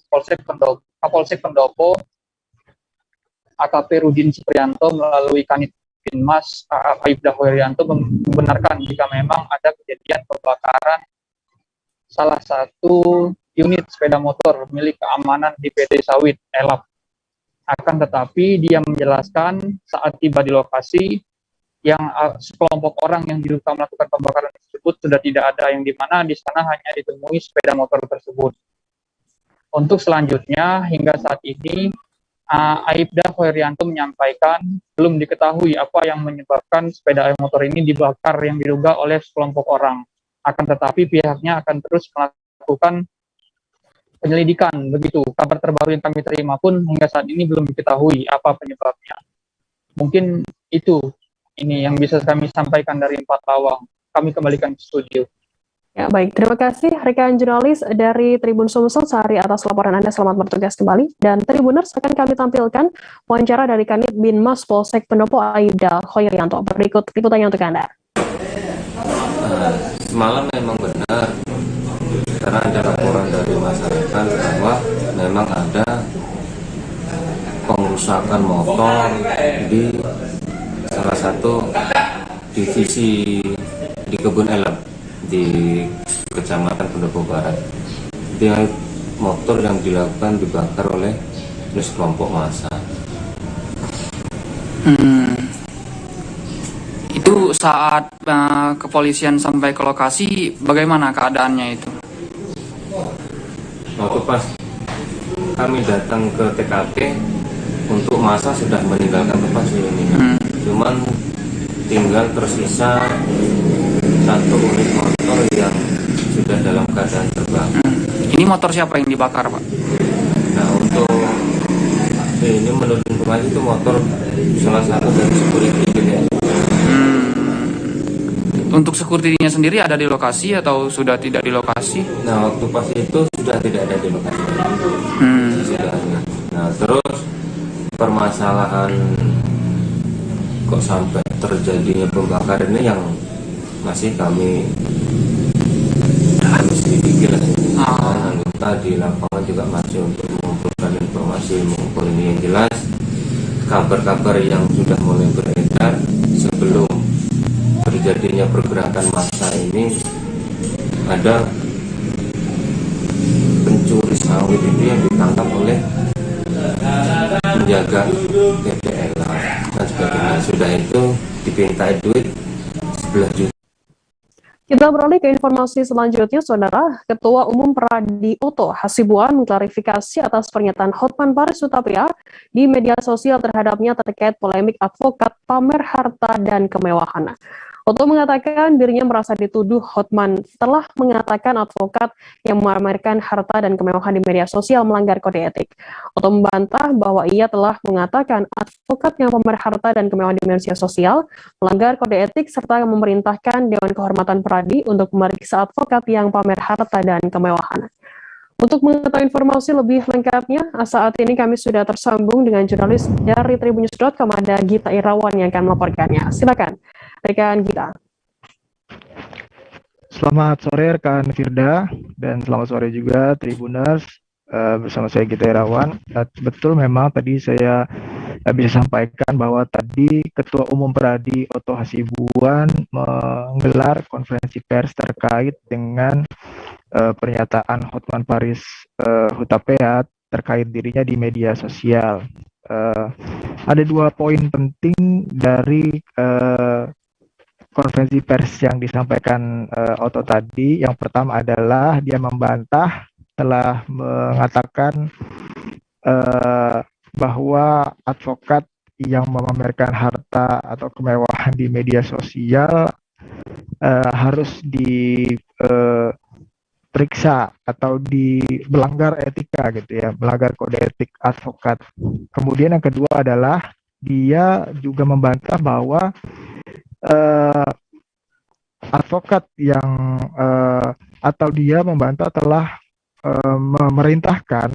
Kapolsek Pendopo, AKP Rudin Suprianto melalui Kanit Binmas Ibda Horianto membenarkan jika memang ada kejadian pembakaran salah satu unit sepeda motor milik keamanan di PT Sawit Elap. Akan tetapi dia menjelaskan saat tiba di lokasi yang sekelompok orang yang diduga melakukan pembakaran tersebut sudah tidak ada, yang dimana di sana hanya ditemui sepeda motor tersebut. Untuk selanjutnya hingga saat ini Aibda Horianto menyampaikan belum diketahui apa yang menyebabkan sepeda motor ini dibakar yang diduga oleh sekelompok orang. Akan tetapi pihaknya akan terus melakukan penyelidikan. Begitu kabar terbaru yang kami terima pun hingga saat ini belum diketahui apa penyebabnya. Mungkin itu ini yang bisa kami sampaikan dari Empat Lawang. Kami kembalikan ke studio. Ya, baik, terima kasih rekan jurnalis dari Tribun Sumsel Sehari atas laporan Anda. Selamat bertugas kembali. Dan Tribuners, akan kami tampilkan wawancara dari Kanit Binmas Polsek Pendopo Aibda Horianto. Berikut liputannya untuk Anda. Semalam memang benar, karena ada laporan dari masyarakat bahwa memang ada pengrusakan motor di salah satu divisi di Kebun Elap di Kecamatan Pendopo Barat. Dia motor yang dilakukan dibakar oleh sekelompok massa. Itu saat kepolisian sampai ke lokasi, bagaimana keadaannya itu? Waktu pas kami datang ke TKP, untuk massa sudah meninggalkan tempat ini. Cuman tinggal tersisa satu unit motor yang sudah dalam keadaan terbakar. Ini motor siapa yang dibakar, Pak? Nah, untuk ini menurut informasi itu motor salah satu dari security gitu. Untuk security-nya sendiri ada di lokasi atau sudah tidak di lokasi? Nah, waktu pas itu sudah tidak ada di lokasi. Sudah. Nah, terus permasalahan kok sampai terjadinya pembakaran ini yang masih kami selidiki lah. Anggota di lapangan juga masih untuk mengumpulkan informasi, mengumpul ini. Yang jelas kabar-kabar yang sudah mulai beredar sebelum terjadinya pergerakan massa ini, ada pencuri sawit itu yang ditangkap oleh penjaga PPL dan sebagainya. Sudah itu dipintai duit 11 juta. Kita beralih ke informasi selanjutnya, Saudara. Ketua Umum Pradi Oto Hasibuan mengklarifikasi atas pernyataan Hotman Paris Hutapea di media sosial terhadapnya terkait polemik advokat pamer harta dan kemewahan. Oto mengatakan dirinya merasa dituduh Hotman telah mengatakan advokat yang memamerkan harta dan kemewahan di media sosial melanggar kode etik. Oto membantah bahwa ia telah mengatakan advokat yang pamer harta dan kemewahan di media sosial melanggar kode etik serta memerintahkan Dewan Kehormatan Pradi untuk memeriksa advokat yang pamer harta dan kemewahan. Untuk mengetahui informasi lebih lengkapnya, saat ini kami sudah tersambung dengan jurnalis dari Tribunnews.com, ada Gita Irawan yang akan melaporkannya. Silakan, rekan Gita. Selamat sore rekan Firda, dan selamat sore juga Tribuners. Bersama saya Gita Irawan. Betul, memang tadi saya bisa sampaikan bahwa tadi Ketua Umum Pradi Oto Hasibuan menggelar konferensi pers terkait dengan pernyataan Hotman Paris Hutapea terkait dirinya di media sosial. Ada 2 poin penting dari konferensi pers yang disampaikan Oto tadi. Yang pertama adalah dia membantah telah mengatakan bahwa advokat yang memamerkan harta atau kemewahan di media sosial harus diperiksa atau melanggar etika gitu ya, melanggar kode etik advokat. Kemudian yang kedua adalah dia juga membantah bahwa advokat yang atau dia membantah telah memerintahkan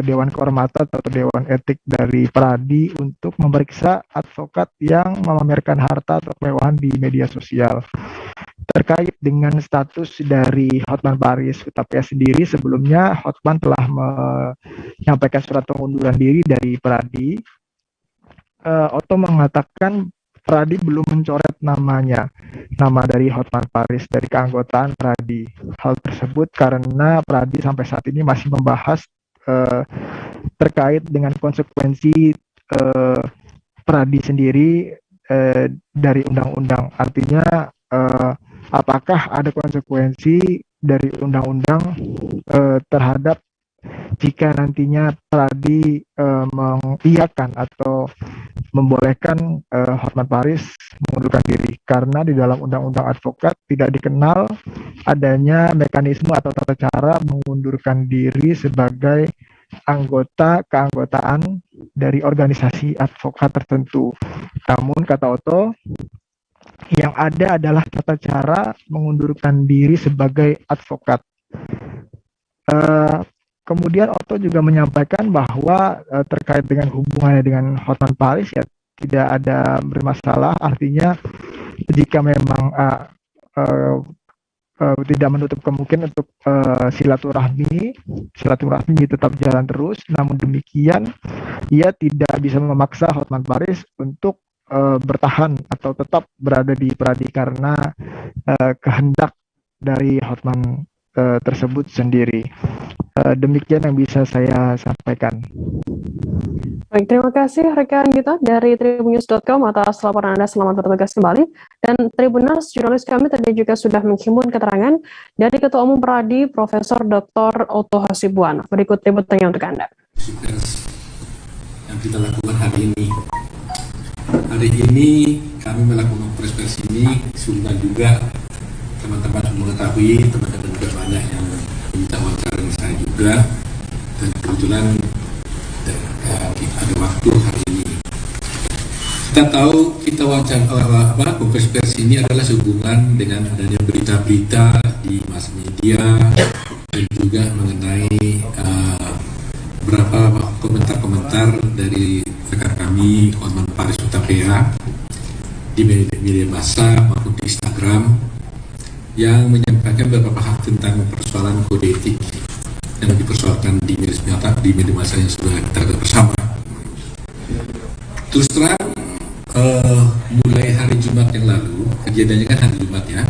Dewan Kehormatan atau Dewan Etik dari Pradi untuk memeriksa advokat yang memamerkan harta atau kemewahan di media sosial. Terkait dengan status dari Hotman Paris Hutapea sendiri, sebelumnya Hotman telah menyampaikan surat pengunduran diri dari Pradi. Oto mengatakan Pradi belum mencoret nama dari Hotman Paris dari keanggotaan Pradi. Hal tersebut karena Pradi sampai saat ini masih membahas terkait dengan konsekuensi Pradi sendiri dari undang-undang. Artinya apakah ada konsekuensi dari undang-undang terhadap jika nantinya Pradi mengiyakan atau membolehkan Hotman Paris mengundurkan diri, karena di dalam undang-undang advokat tidak dikenal adanya mekanisme atau tata cara mengundurkan diri sebagai keanggotaan dari organisasi advokat tertentu. Namun kata Oto, yang ada adalah tata cara mengundurkan diri sebagai advokat. Kemudian Oto juga menyampaikan bahwa terkait dengan hubungannya dengan Hotman Paris ya tidak ada bermasalah. Artinya jika memang tidak menutup kemungkinan untuk silaturahmi tetap jalan terus. Namun demikian ia tidak bisa memaksa Hotman Paris untuk bertahan atau tetap berada di Pradi karena kehendak dari Hotman tersebut sendiri. Demikian yang bisa saya sampaikan. Baik, terima kasih rekan kita dari Tribunnews.com atas laporan Anda. Selamat bertugas kembali. Dan Tribuners, jurnalis kami tadi juga sudah menghimpun keterangan dari Ketua Umum Pradi Profesor Dr. Oto Hasibuan. Berikut liputannya untuk Anda. Yang kita lakukan hari ini. Hari ini kami melakukan press ini sudah juga teman-teman mengetahui, teman-teman juga banyak yang minta wawancara saya juga, dan kebetulan ada waktu hari ini. Kita tahu kita wawancara konferensi ini adalah sehubungan dengan adanya berita-berita di mass media dan juga mengenai beberapa komentar-komentar dari rekan kami Hotman Paris Hutapea di media massa maupun di Instagram yang menyampaikan beberapa hal tentang persoalan kode etik yang dipersoalkan di media massa yang sudah kita lihat bersama. Terus terang, mulai hari Jumat yang lalu, kejadiannya kan hari Jumat ya,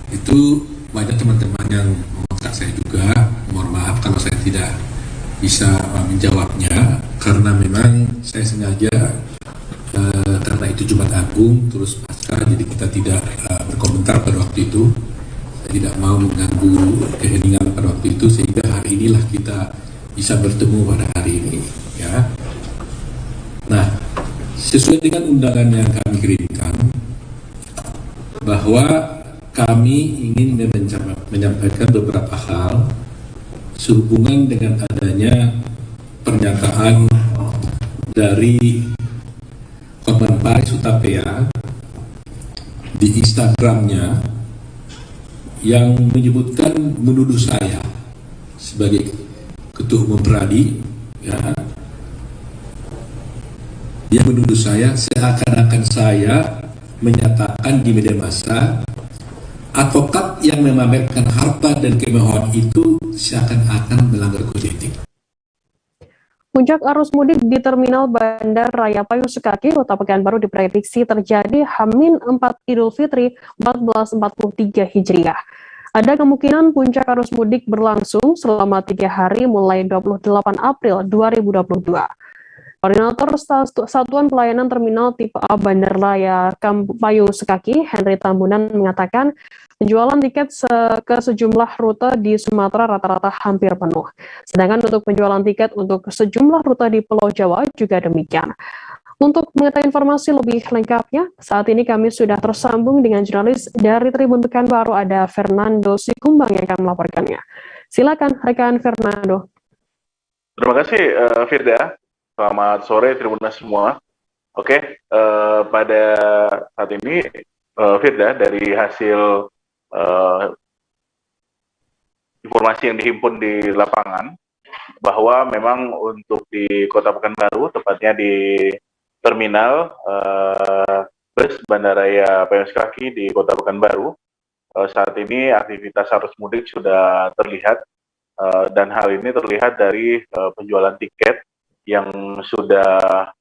itu banyak teman-teman yang mengontak saya juga. Mohon maaf kalau saya tidak bisa menjawabnya, karena memang saya sengaja karena itu Jumat Agung terus pasca, jadi kita tidak berkomentar pada waktu itu. Saya tidak mau mengganggu keheningan pada waktu itu, sehingga hari inilah kita bisa bertemu pada hari ini ya. Nah, sesuai dengan undangan yang kami kirimkan, bahwa kami ingin menyampaikan beberapa hal sehubungan dengan adanya pernyataan dari Korban Paris Hutapea di Instagramnya yang menyebutkan, menuduh saya sebagai Ketua Umum Pradi ya, dia menuduh saya seakan-akan saya menyatakan di media massa advokat yang memamerkan harta dan kemewahan itu seakan-akan melanggar kode etik. Puncak arus mudik di Terminal Bandar Raya Payung-Sukaki, Kota Pekanbaru diprediksi terjadi H-4 Idul Fitri 1443 Hijriah. Ada kemungkinan puncak arus mudik berlangsung selama 3 hari mulai 28 April 2022. Koordinator Satuan Pelayanan Terminal Tipe A Bandar Raya Payung-Sukaki, Henry Tambunan, mengatakan penjualan tiket ke sejumlah rute di Sumatera rata-rata hampir penuh. Sedangkan untuk penjualan tiket untuk sejumlah rute di Pulau Jawa juga demikian. Untuk mengetahui informasi lebih lengkapnya, saat ini kami sudah tersambung dengan jurnalis dari Tribun Pekanbaru, ada Fernando Sikumbang yang akan melaporkannya. Silakan, rekan Fernando. Terima kasih, Firda. Selamat sore Tribunas semua. Oke, pada saat ini Firda, dari hasil informasi yang dihimpun di lapangan, bahwa memang untuk di Kota Pekanbaru, tepatnya di Terminal Bus Bandaraya Payung-Sukaki di Kota Pekanbaru, saat ini aktivitas arus mudik sudah terlihat, dan hal ini terlihat dari penjualan tiket yang sudah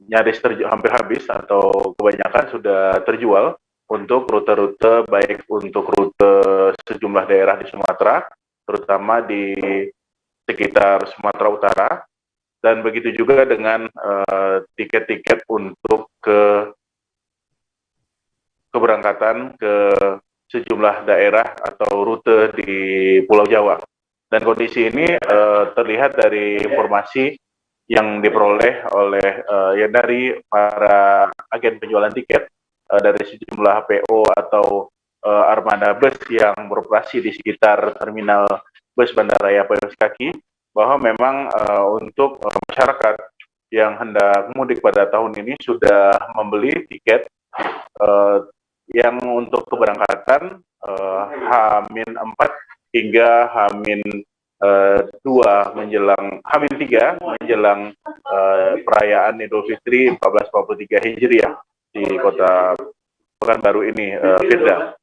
nyaris hampir habis atau kebanyakan sudah terjual untuk rute-rute, baik untuk rute sejumlah daerah di Sumatera, terutama di sekitar Sumatera Utara, dan begitu juga dengan tiket-tiket untuk keberangkatan ke sejumlah daerah atau rute di Pulau Jawa. Dan kondisi ini terlihat dari informasi yang diperoleh oleh dari para agen penjualan tiket dari sejumlah PO atau armada bus yang beroperasi di sekitar Terminal Bus Bandaraya Payung-Sukaki, bahwa memang untuk masyarakat yang hendak mudik pada tahun ini sudah membeli tiket yang untuk keberangkatan H-4 hingga H-2 menjelang H-3 menjelang perayaan Idul Fitri 1443 Hijriah di Kota Pekanbaru ini, Firda.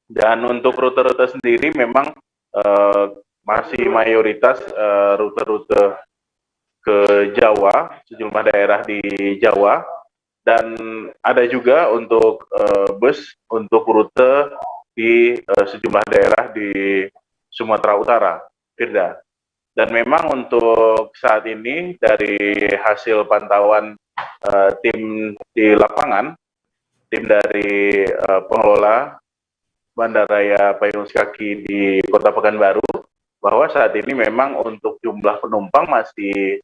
Dan untuk rute-rute sendiri memang masih mayoritas rute-rute ke Jawa, sejumlah daerah di Jawa, dan ada juga untuk bus untuk rute di sejumlah daerah di Sumatera Utara, Firda. Dan memang untuk saat ini dari hasil pantauan tim di lapangan, tim dari pengelola Bandaraya Payung-Sukaki di Kota Pekanbaru, bahwa saat ini memang untuk jumlah penumpang masih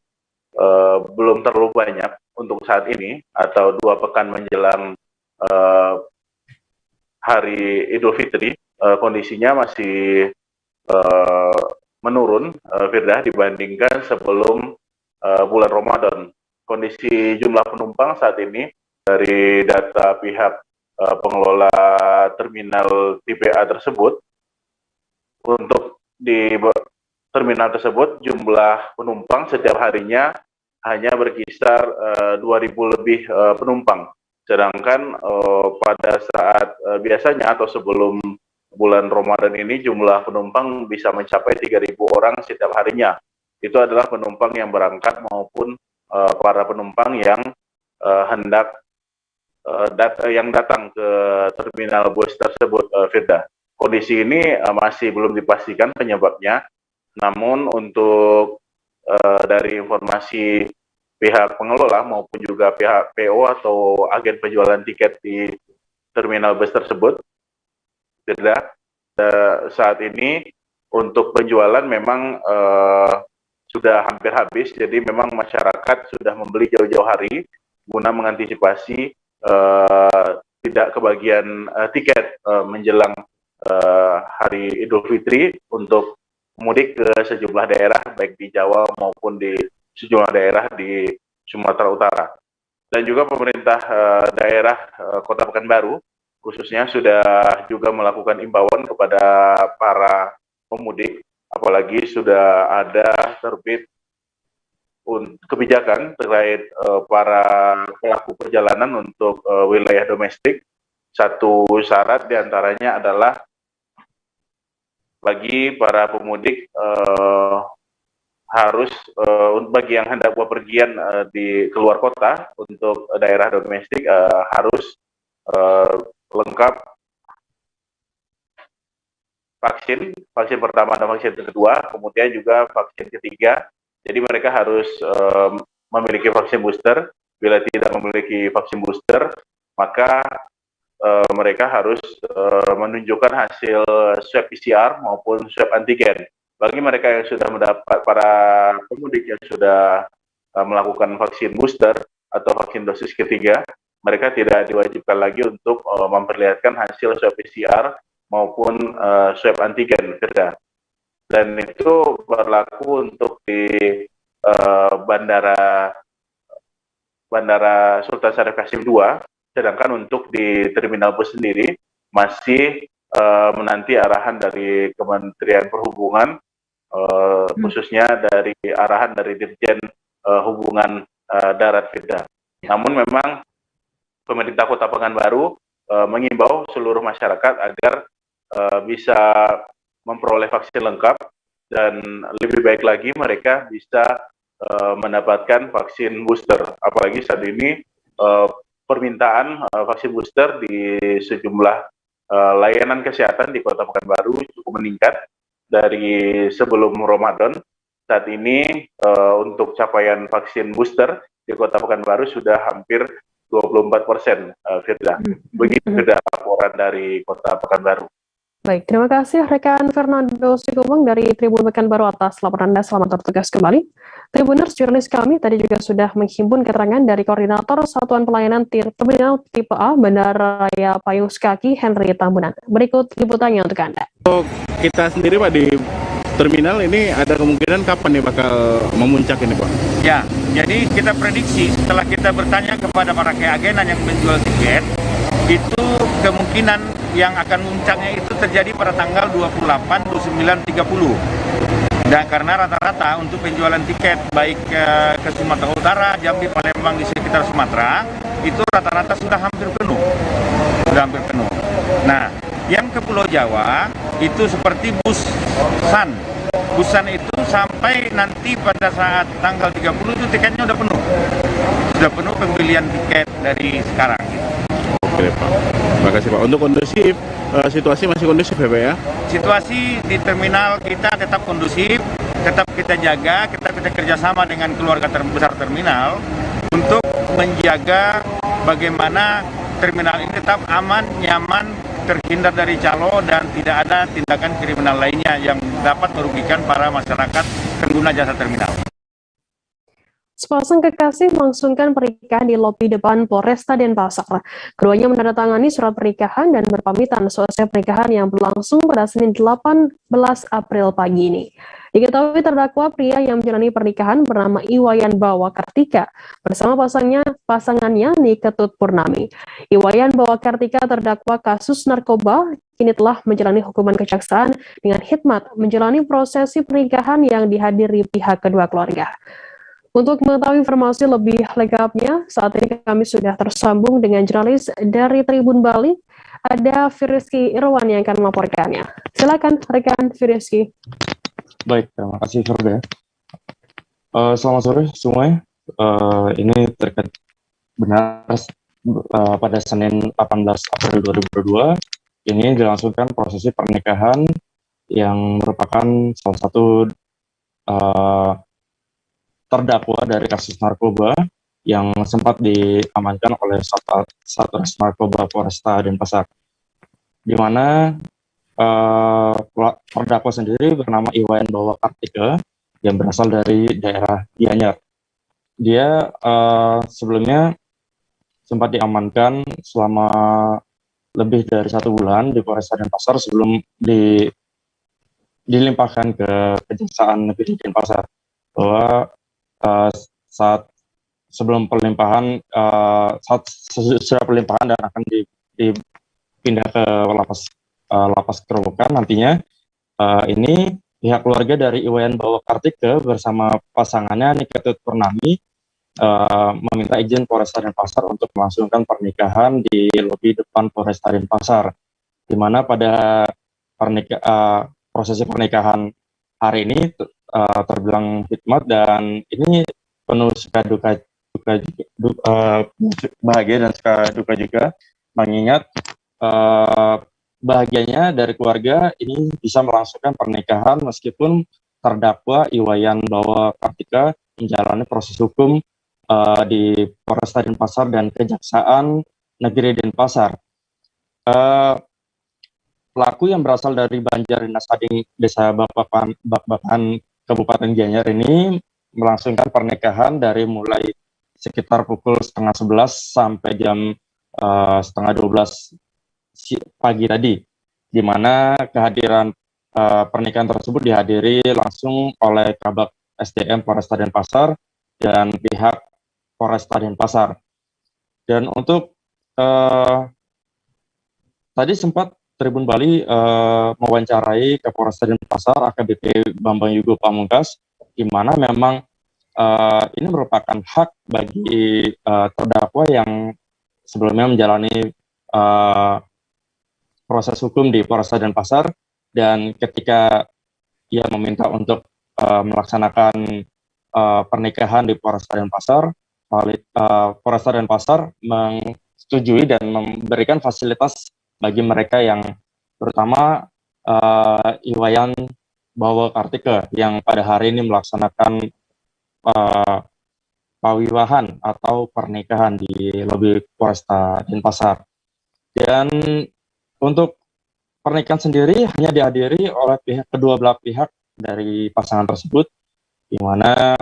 belum terlalu banyak untuk saat ini, atau 2 pekan menjelang hari Idul Fitri, kondisinya masih menurun, Firda, dibandingkan sebelum bulan Ramadan. Kondisi jumlah penumpang saat ini dari data pihak pengelola terminal tipe A tersebut, untuk di terminal tersebut jumlah penumpang setiap harinya hanya berkisar 2.000 lebih penumpang. Sedangkan pada saat biasanya atau sebelum bulan Ramadan ini jumlah penumpang bisa mencapai 3.000 orang setiap harinya. Itu adalah penumpang yang berangkat maupun para penumpang yang hendak yang datang ke terminal bus tersebut, Firda. Kondisi ini masih belum dipastikan penyebabnya, namun untuk dari informasi pihak pengelola maupun juga pihak PO atau agen penjualan tiket di terminal bus tersebut, saat ini untuk penjualan memang sudah hampir habis, jadi memang masyarakat sudah membeli jauh-jauh hari guna mengantisipasi tidak kebagian tiket menjelang hari Idul Fitri untuk mudik ke sejumlah daerah baik di Jawa maupun di sejumlah daerah di Sumatera Utara. Dan juga pemerintah daerah Kota Pekanbaru khususnya sudah juga melakukan imbauan kepada para pemudik, apalagi sudah ada terbit kebijakan terkait para pelaku perjalanan untuk wilayah domestik. Satu syarat diantaranya adalah bagi para pemudik harus bagi yang hendak bepergian di keluar kota untuk daerah domestik harus lengkap vaksin pertama dan vaksin kedua, kemudian juga vaksin ketiga. Jadi mereka harus memiliki vaksin booster. Bila tidak memiliki vaksin booster, maka mereka harus menunjukkan hasil swab PCR maupun swab antigen. Bagi mereka yang sudah mendapat, para pemudik yang sudah melakukan vaksin booster atau vaksin dosis ketiga, mereka tidak diwajibkan lagi untuk memperlihatkan hasil swab PCR maupun swab antigen, dan itu berlaku untuk di Bandara Sultan Syarif Qasim II. Sedangkan untuk di terminal bus sendiri masih menanti arahan dari Kementerian Perhubungan, khususnya dari arahan dari Dirjen Hubungan Darat, Firda. Namun memang pemerintah Kota Pekanbaru mengimbau seluruh masyarakat agar bisa memperoleh vaksin lengkap, dan lebih baik lagi mereka bisa mendapatkan vaksin booster. Apalagi saat ini permintaan vaksin booster di sejumlah layanan kesehatan di Kota Pekanbaru cukup meningkat dari sebelum Ramadan. Saat ini untuk capaian vaksin booster di Kota Pekanbaru sudah hampir 24%, Firda. Begitu Firda laporan dari Kota Pekanbaru. Baik, terima kasih rekan Fernando Situmeng dari Tribun Pekanbaru atas laporan Anda. Selamat bertugas kembali. Tribuners, jurnalis kami tadi juga sudah menghimpun keterangan dari Koordinator Satuan Pelayanan Terminal Tipe A Bandara Raya Payung Sekaki, Henry Tambunan. Berikut liputannya untuk Anda. Kita sendiri Pak di terminal ini ada kemungkinan kapan nih bakal memuncak ini Pak? Ya, jadi kita prediksi setelah kita bertanya kepada para keagenan yang menjual tiket, itu kemungkinan yang akan muncaknya itu terjadi pada tanggal 28, 29, 30. Dan karena rata-rata untuk penjualan tiket baik ke Sumatera Utara, Jambi, Palembang di sekitar Sumatera, itu rata-rata sudah hampir penuh. Nah, yang ke Pulau Jawa itu seperti busan. Busan itu sampai nanti pada saat tanggal 30 itu tiketnya udah penuh. Sudah penuh pembelian tiket dari sekarang. Oke Pak, terima kasih Pak. Untuk kondusif, situasi masih kondusif ya Pak ya? Situasi di terminal kita tetap kondusif, tetap kita jaga, kita kerjasama dengan keluarga besar terminal untuk menjaga bagaimana terminal ini tetap aman, nyaman, terhindar dari calo dan tidak ada tindakan kriminal lainnya yang dapat merugikan para masyarakat pengguna jasa terminal. Sepasang kekasih melangsungkan pernikahan di lobi depan Polresta Denpasar. Keduanya menandatangani surat pernikahan dan berpamitan selesai pernikahan yang berlangsung pada Senin 18 April pagi ini. Diketahui terdakwa pria yang menjalani pernikahan bernama Iwayan Bawa Kartika bersama pasangannya Niketut Purnami. Iwayan Bawa Kartika terdakwa kasus narkoba kini telah menjalani hukuman kejaksaan dengan hikmat menjalani prosesi pernikahan yang dihadiri pihak kedua keluarga. Untuk mengetahui informasi lebih lengkapnya, saat ini kami sudah tersambung dengan jurnalis dari Tribun Bali, ada Firizky Irwan yang akan melaporkannya. Silakan rekan Firizky. Baik, terima kasih Firda. Selamat sore semuanya. Ini terkait benar pada Senin 18 April 2022 ini dilangsungkan prosesi pernikahan yang merupakan salah satu terdakwa dari kasus narkoba yang sempat diamankan oleh Satres Narkoba Polresta Denpasar, di mana terdakwa sendiri bernama Iwayan Bawa Kartika yang berasal dari daerah Gianyar. Dia sebelumnya sempat diamankan selama lebih dari 1 bulan di Polresta Denpasar sebelum dilimpahkan ke Kejaksaan Negeri Denpasar, bahwa saat sebelum pelimpahan, sudah pelimpahan dan akan dipindah ke lapas Kerobokan nantinya. Ini pihak keluarga dari Iwayan Bawa Kartika bersama pasangannya Niketut Purnami meminta izin Polresta Denpasar untuk melangsungkan pernikahan di lobi depan Polresta Denpasar, di mana pada prosesi pernikahan hari ini terbilang hikmat dan ini penuh bahagia dan suka duka juga, mengingat bahagianya dari keluarga ini bisa melangsungkan pernikahan meskipun terdakwa Iwayan Bawa Kartika menjalani proses hukum di Polresta Denpasar dan Kejaksaan Negeri Denpasar. Pelaku yang berasal dari Banjar Sading, Desa Bakbakan, Kabupaten Gianyar ini melangsungkan pernikahan dari mulai sekitar pukul 10:30 sampai jam 11:30 pagi tadi, di mana kehadiran pernikahan tersebut dihadiri langsung oleh Kabak SDM Polresta Denpasar dan pihak Polresta Denpasar. Dan untuk tadi sempat Tribun Bali mewawancarai Kapolresta Denpasar AKBP Bambang Yugo Pamungkas, di mana memang ini merupakan hak bagi terdakwa yang sebelumnya menjalani proses hukum di Polresta Denpasar, dan ketika ia meminta untuk melaksanakan pernikahan di Polresta Denpasar, Polresta Denpasar menyetujui dan memberikan fasilitas bagi mereka yang terutama Iwayan Bawa Kartika yang pada hari ini melaksanakan pawiwahan atau pernikahan di lobi Polresta Denpasar. Dan untuk pernikahan sendiri hanya dihadiri oleh kedua belah pihak dari pasangan tersebut, di mana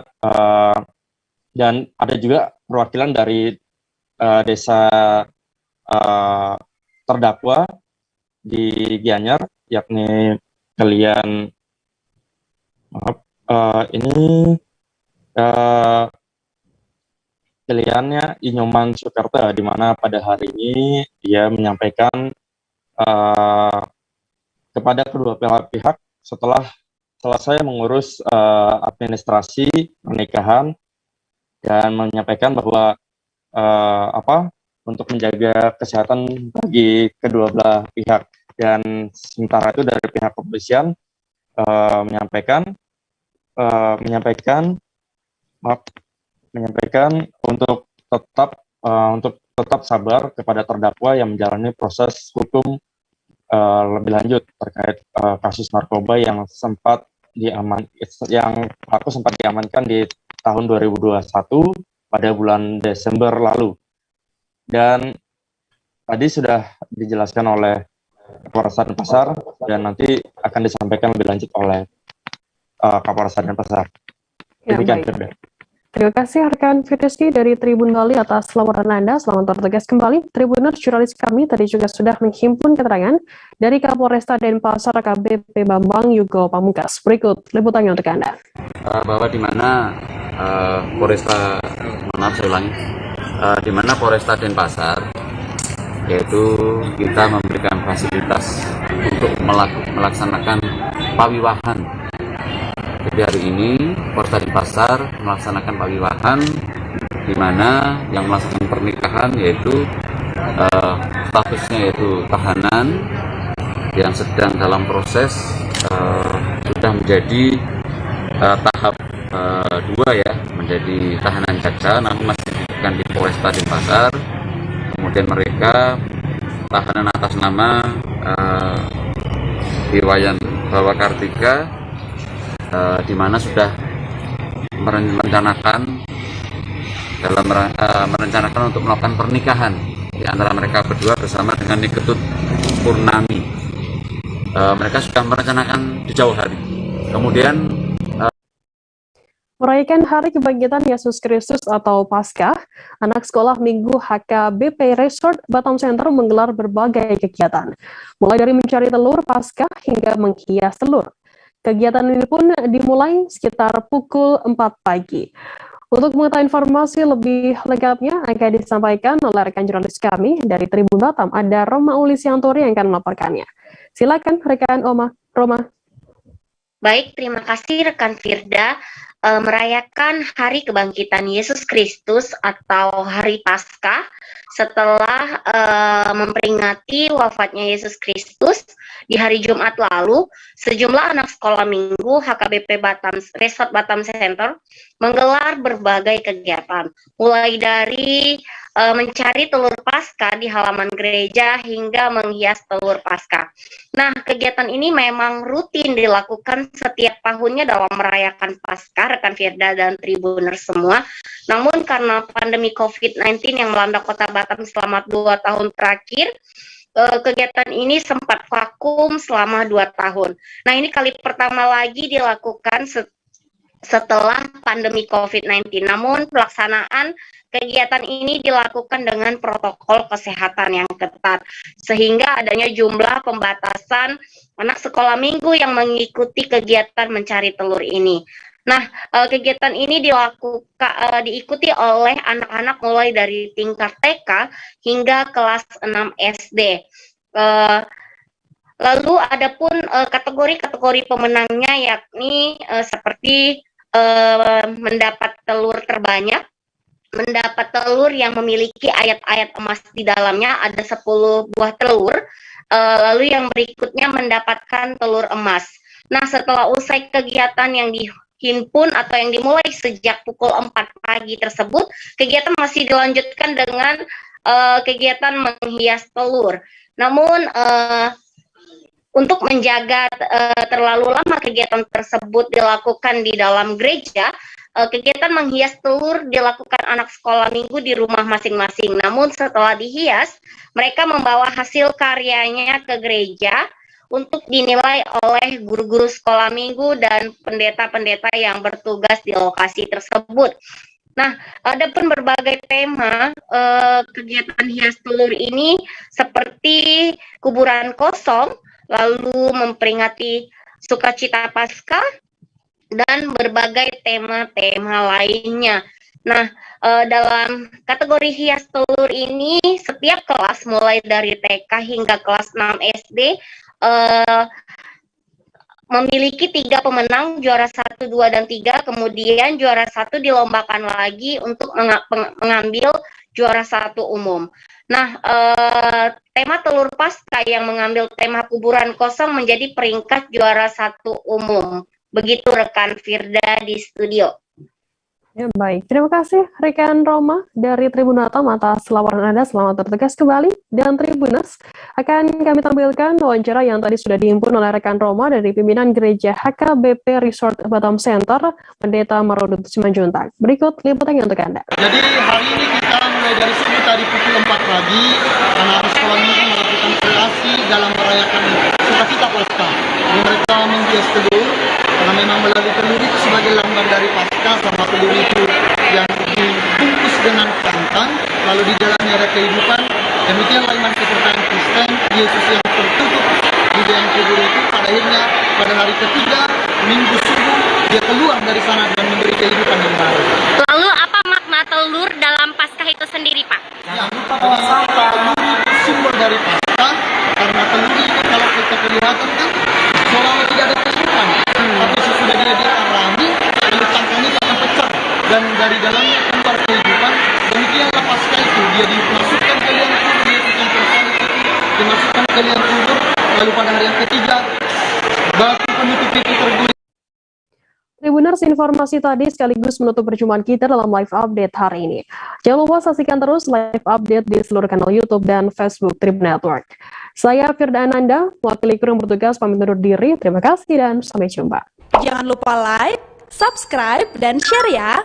dan ada juga perwakilan dari desa terdakwa di Gianyar, yakni kalian kaliannya Inyoman Soekarta, di mana pada hari ini dia menyampaikan kepada kedua pihak setelah selesai mengurus administrasi pernikahan dan menyampaikan bahwa untuk menjaga kesehatan bagi kedua belah pihak. Dan sementara itu dari pihak kepolisian menyampaikan untuk tetap sabar kepada terdakwa yang menjalani proses hukum lebih lanjut terkait kasus narkoba yang pelaku sempat diamankan di tahun 2021 pada bulan Desember lalu. Dan tadi sudah dijelaskan oleh Kapolresta Denpasar dan nanti akan disampaikan lebih lanjut oleh Kapolresta Denpasar. Demikian, Firda. Terima kasih rekan Firizky dari Tribun Bali atas laporan Anda. Selamat bertugas kembali. Tribuners, jurnalis kami tadi juga sudah menghimpun keterangan dari Kapolresta Denpasar AKBP Bambang Yugo Pamungkas. Berikut liputannya untuk Anda. Bahwa di mana di mana Polresta Denpasar yaitu kita memberikan fasilitas untuk melaksanakan pawiwahan. Jadi hari ini Polresta Denpasar melaksanakan pawiwahan, di mana yang melaksanakan pernikahan yaitu statusnya yaitu tahanan yang sedang dalam proses sudah menjadi tahap 2 ya, menjadi tahanan jaga, namun masih ditempatkan di Polresta Denpasar. Kemudian mereka tahanan atas nama Iwayan Bawa Kartika, di mana sudah merencanakan untuk melakukan pernikahan di antara mereka berdua bersama dengan Niketut Purnami. Mereka sudah merencanakan di jauh hari. Kemudian merayakan Hari Kebangkitan Yesus Kristus atau Paskah, anak sekolah Minggu HKBP Resort Batam Center menggelar berbagai kegiatan, mulai dari mencari telur Paskah hingga menghias telur. Kegiatan ini pun dimulai sekitar pukul 4 pagi. Untuk mengetahui informasi lebih lengkapnya akan disampaikan oleh rekan jurnalis kami dari Tribun Batam, ada Roma Ulisianturi yang akan melaporkannya. Silakan rekan Roma. Baik, terima kasih rekan Firda. Merayakan Hari Kebangkitan Yesus Kristus atau Hari Paskah setelah memperingati wafatnya Yesus Kristus di hari Jumat lalu, sejumlah anak sekolah minggu HKBP Resort Batam Center menggelar berbagai kegiatan, mulai dari mencari telur Paskah di halaman gereja hingga menghias telur Paskah. Nah, kegiatan ini memang rutin dilakukan setiap tahunnya dalam merayakan Paskah, rekan Firda dan Tribuners semua. Namun karena pandemi COVID-19 yang melanda Kota Batam selama 2 tahun terakhir, kegiatan ini sempat vakum selama 2 tahun. Nah, ini kali pertama lagi dilakukan setelah pandemi COVID-19. Namun pelaksanaan kegiatan ini dilakukan dengan protokol kesehatan yang ketat, sehingga adanya jumlah pembatasan anak sekolah minggu yang mengikuti kegiatan mencari telur ini. Nah, kegiatan ini diikuti oleh anak-anak mulai dari tingkat TK hingga kelas 6 SD. Lalu ada pun kategori-kategori pemenangnya, yakni seperti mendapat telur terbanyak, mendapat telur yang memiliki ayat-ayat emas di dalamnya, ada 10 buah telur. Lalu yang berikutnya mendapatkan telur emas. Nah, setelah usai kegiatan yang dihimpun atau yang dimulai sejak pukul 4 pagi tersebut, kegiatan masih dilanjutkan dengan kegiatan menghias telur. Namun untuk menjaga terlalu lama kegiatan tersebut dilakukan di dalam gereja, kegiatan menghias telur dilakukan anak sekolah minggu di rumah masing-masing. Namun setelah dihias, mereka membawa hasil karyanya ke gereja untuk dinilai oleh guru-guru sekolah minggu dan pendeta-pendeta yang bertugas di lokasi tersebut. Nah, ada pun berbagai tema kegiatan hias telur ini seperti kuburan kosong, lalu memperingati sukacita Paskah, dan berbagai tema-tema lainnya. Nah, dalam kategori hias telur ini, setiap kelas mulai dari TK hingga kelas 6 SD memiliki 3 pemenang, juara 1, 2, dan 3. Kemudian juara 1 dilombakan lagi untuk mengambil juara 1 umum. Nah, tema telur Paskah yang mengambil tema kuburan kosong menjadi peringkat juara 1 umum. Begitu rekan Firda di studio. Ya, baik, terima kasih rekan Roma dari Tribun Batam atas laporan Anda. Selamat bertugas kembali. Dan Tribuners, akan kami tampilkan wawancara yang tadi sudah dihimpun oleh rekan Roma dari pimpinan gereja HKBP Resort Batam Center, Pendeta Marodut Simanjuntak. Berikut liputannya untuk Anda. Jadi hari ini kita mulai dari sini tadi pukul 4 pagi, anak-anak sekolah minggu melakukan kreasi dalam merayakan sukacita Paskah. Mereka menghias telur, karena memang melalui telur itu sebagai lambang dari Paskah, sama telur itu yang dibungkus dengan santan, lalu di dalamnya ada kehidupan. Demikianlah iman kepercayaan Kristen, Yesus yang tertutup di dalam kubur itu, pada akhirnya pada hari ketiga, minggu subuh, dia keluar dari sana dan memberi kehidupan yang baru. Lalu apa makna telur dalam Paskah itu sendiri, Pak? Jangan lupa bahwa telur itu simbol dari Paskah, karena telur itu kalau kita kelihatan kan seolah-olah tidak ada kehidupan, tapi sesudah dia alami, lalu tanpa dan dari dalamnya keluar kehidupan. Demikianlah pasca itu dia dimasukkan ke liang kubur, dia dicampurkan dimasukkan ke liang kubur, lalu pada hari yang ketiga batu penutup itu terguling. Tribuners, informasi tadi sekaligus menutup perjumpaan kita dalam live update hari ini. Jangan lupa saksikan terus live update di seluruh kanal YouTube dan Facebook Tribun Network. Saya Firda Ananda, wakili kru yang bertugas pamit undur diri. Terima kasih dan sampai jumpa. Jangan lupa like, subscribe, dan share ya.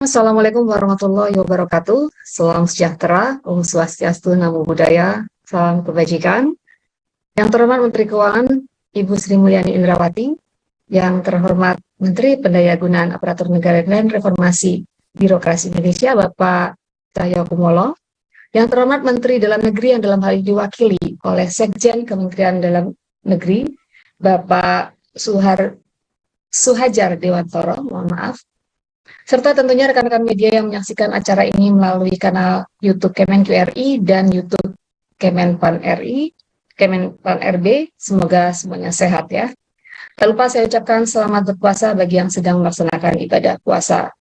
Assalamualaikum warahmatullahi wabarakatuh. Salam sejahtera, Om Swastiastu, Namo Buddhaya, salam kebajikan. Yang terhormat Menteri Keuangan Ibu Sri Mulyani Indrawati, yang terhormat Menteri Pendayagunaan Aparatur Negara dan Reformasi Birokrasi Indonesia Bapak Cahyokumolo, yang terhormat Menteri Dalam Negeri yang dalam hal ini diwakili oleh Sekjen Kementerian Dalam Negeri Bapak Suhajar Dewantoro, mohon maaf, serta tentunya rekan-rekan media yang menyaksikan acara ini melalui kanal YouTube Kemenq RI dan YouTube Kemenpan RI, Kemenpan RB. Semoga semuanya sehat ya. Tak lupa saya ucapkan selamat berpuasa bagi yang sedang melaksanakan ibadah puasa.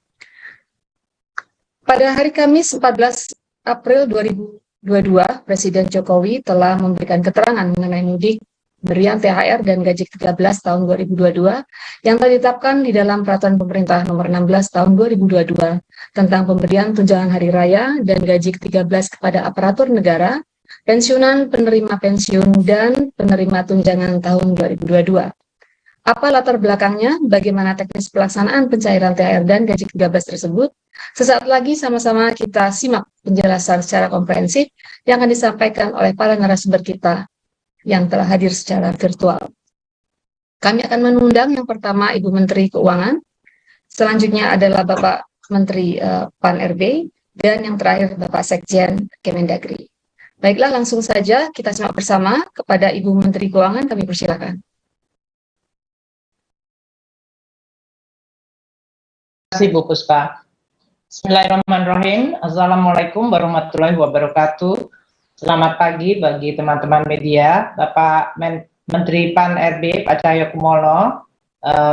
Pada hari Kamis 14 April 2022, Presiden Jokowi telah memberikan keterangan mengenai mudik, berian THR dan gaji 13 tahun 2022 yang telah ditetapkan di dalam Peraturan Pemerintah Nomor 16 tahun 2022 tentang pemberian tunjangan hari raya dan gaji 13 kepada aparatur negara, pensiunan, penerima pensiun, dan penerima tunjangan tahun 2022. Apa latar belakangnya, bagaimana teknis pelaksanaan pencairan THR dan gaji 13 tersebut? Sesaat lagi sama-sama kita simak penjelasan secara komprehensif yang akan disampaikan oleh para narasumber kita yang telah hadir secara virtual. Kami akan mengundang yang pertama Ibu Menteri Keuangan, selanjutnya adalah Bapak Menteri Pan-RB, dan yang terakhir Bapak Sekjen Kemendagri. Baiklah, langsung saja kita simak bersama kepada Ibu Menteri Keuangan, kami persilakan. Terima kasih Bu Puspa. Bismillahirrahmanirrahim. Assalamualaikum warahmatullahi wabarakatuh. Selamat pagi bagi teman-teman media, Bapak Menteri Pan-RB Pak Cahyokumolo,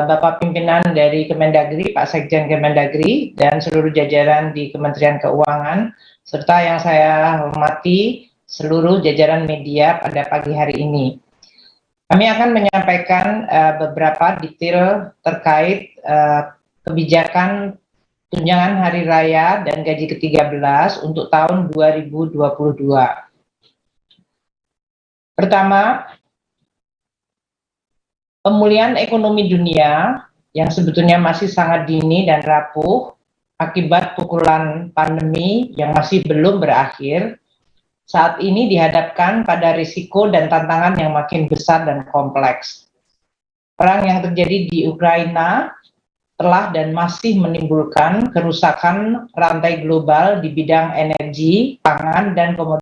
Bapak pimpinan dari Kemendagri, Pak Sekjen Kemendagri, dan seluruh jajaran di Kementerian Keuangan, serta yang saya hormati seluruh jajaran media pada pagi hari ini. Kami akan menyampaikan beberapa detail terkait kebijakan tunjangan hari raya dan gaji ke-13 untuk tahun 2022. Pertama, pemulihan ekonomi dunia yang sebetulnya masih sangat dini dan rapuh akibat pukulan pandemi yang masih belum berakhir, saat ini dihadapkan pada risiko dan tantangan yang makin besar dan kompleks. Perang yang terjadi di Ukraina telah dan masih menimbulkan kerusakan rantai global di bidang energi, pangan, dan komoditas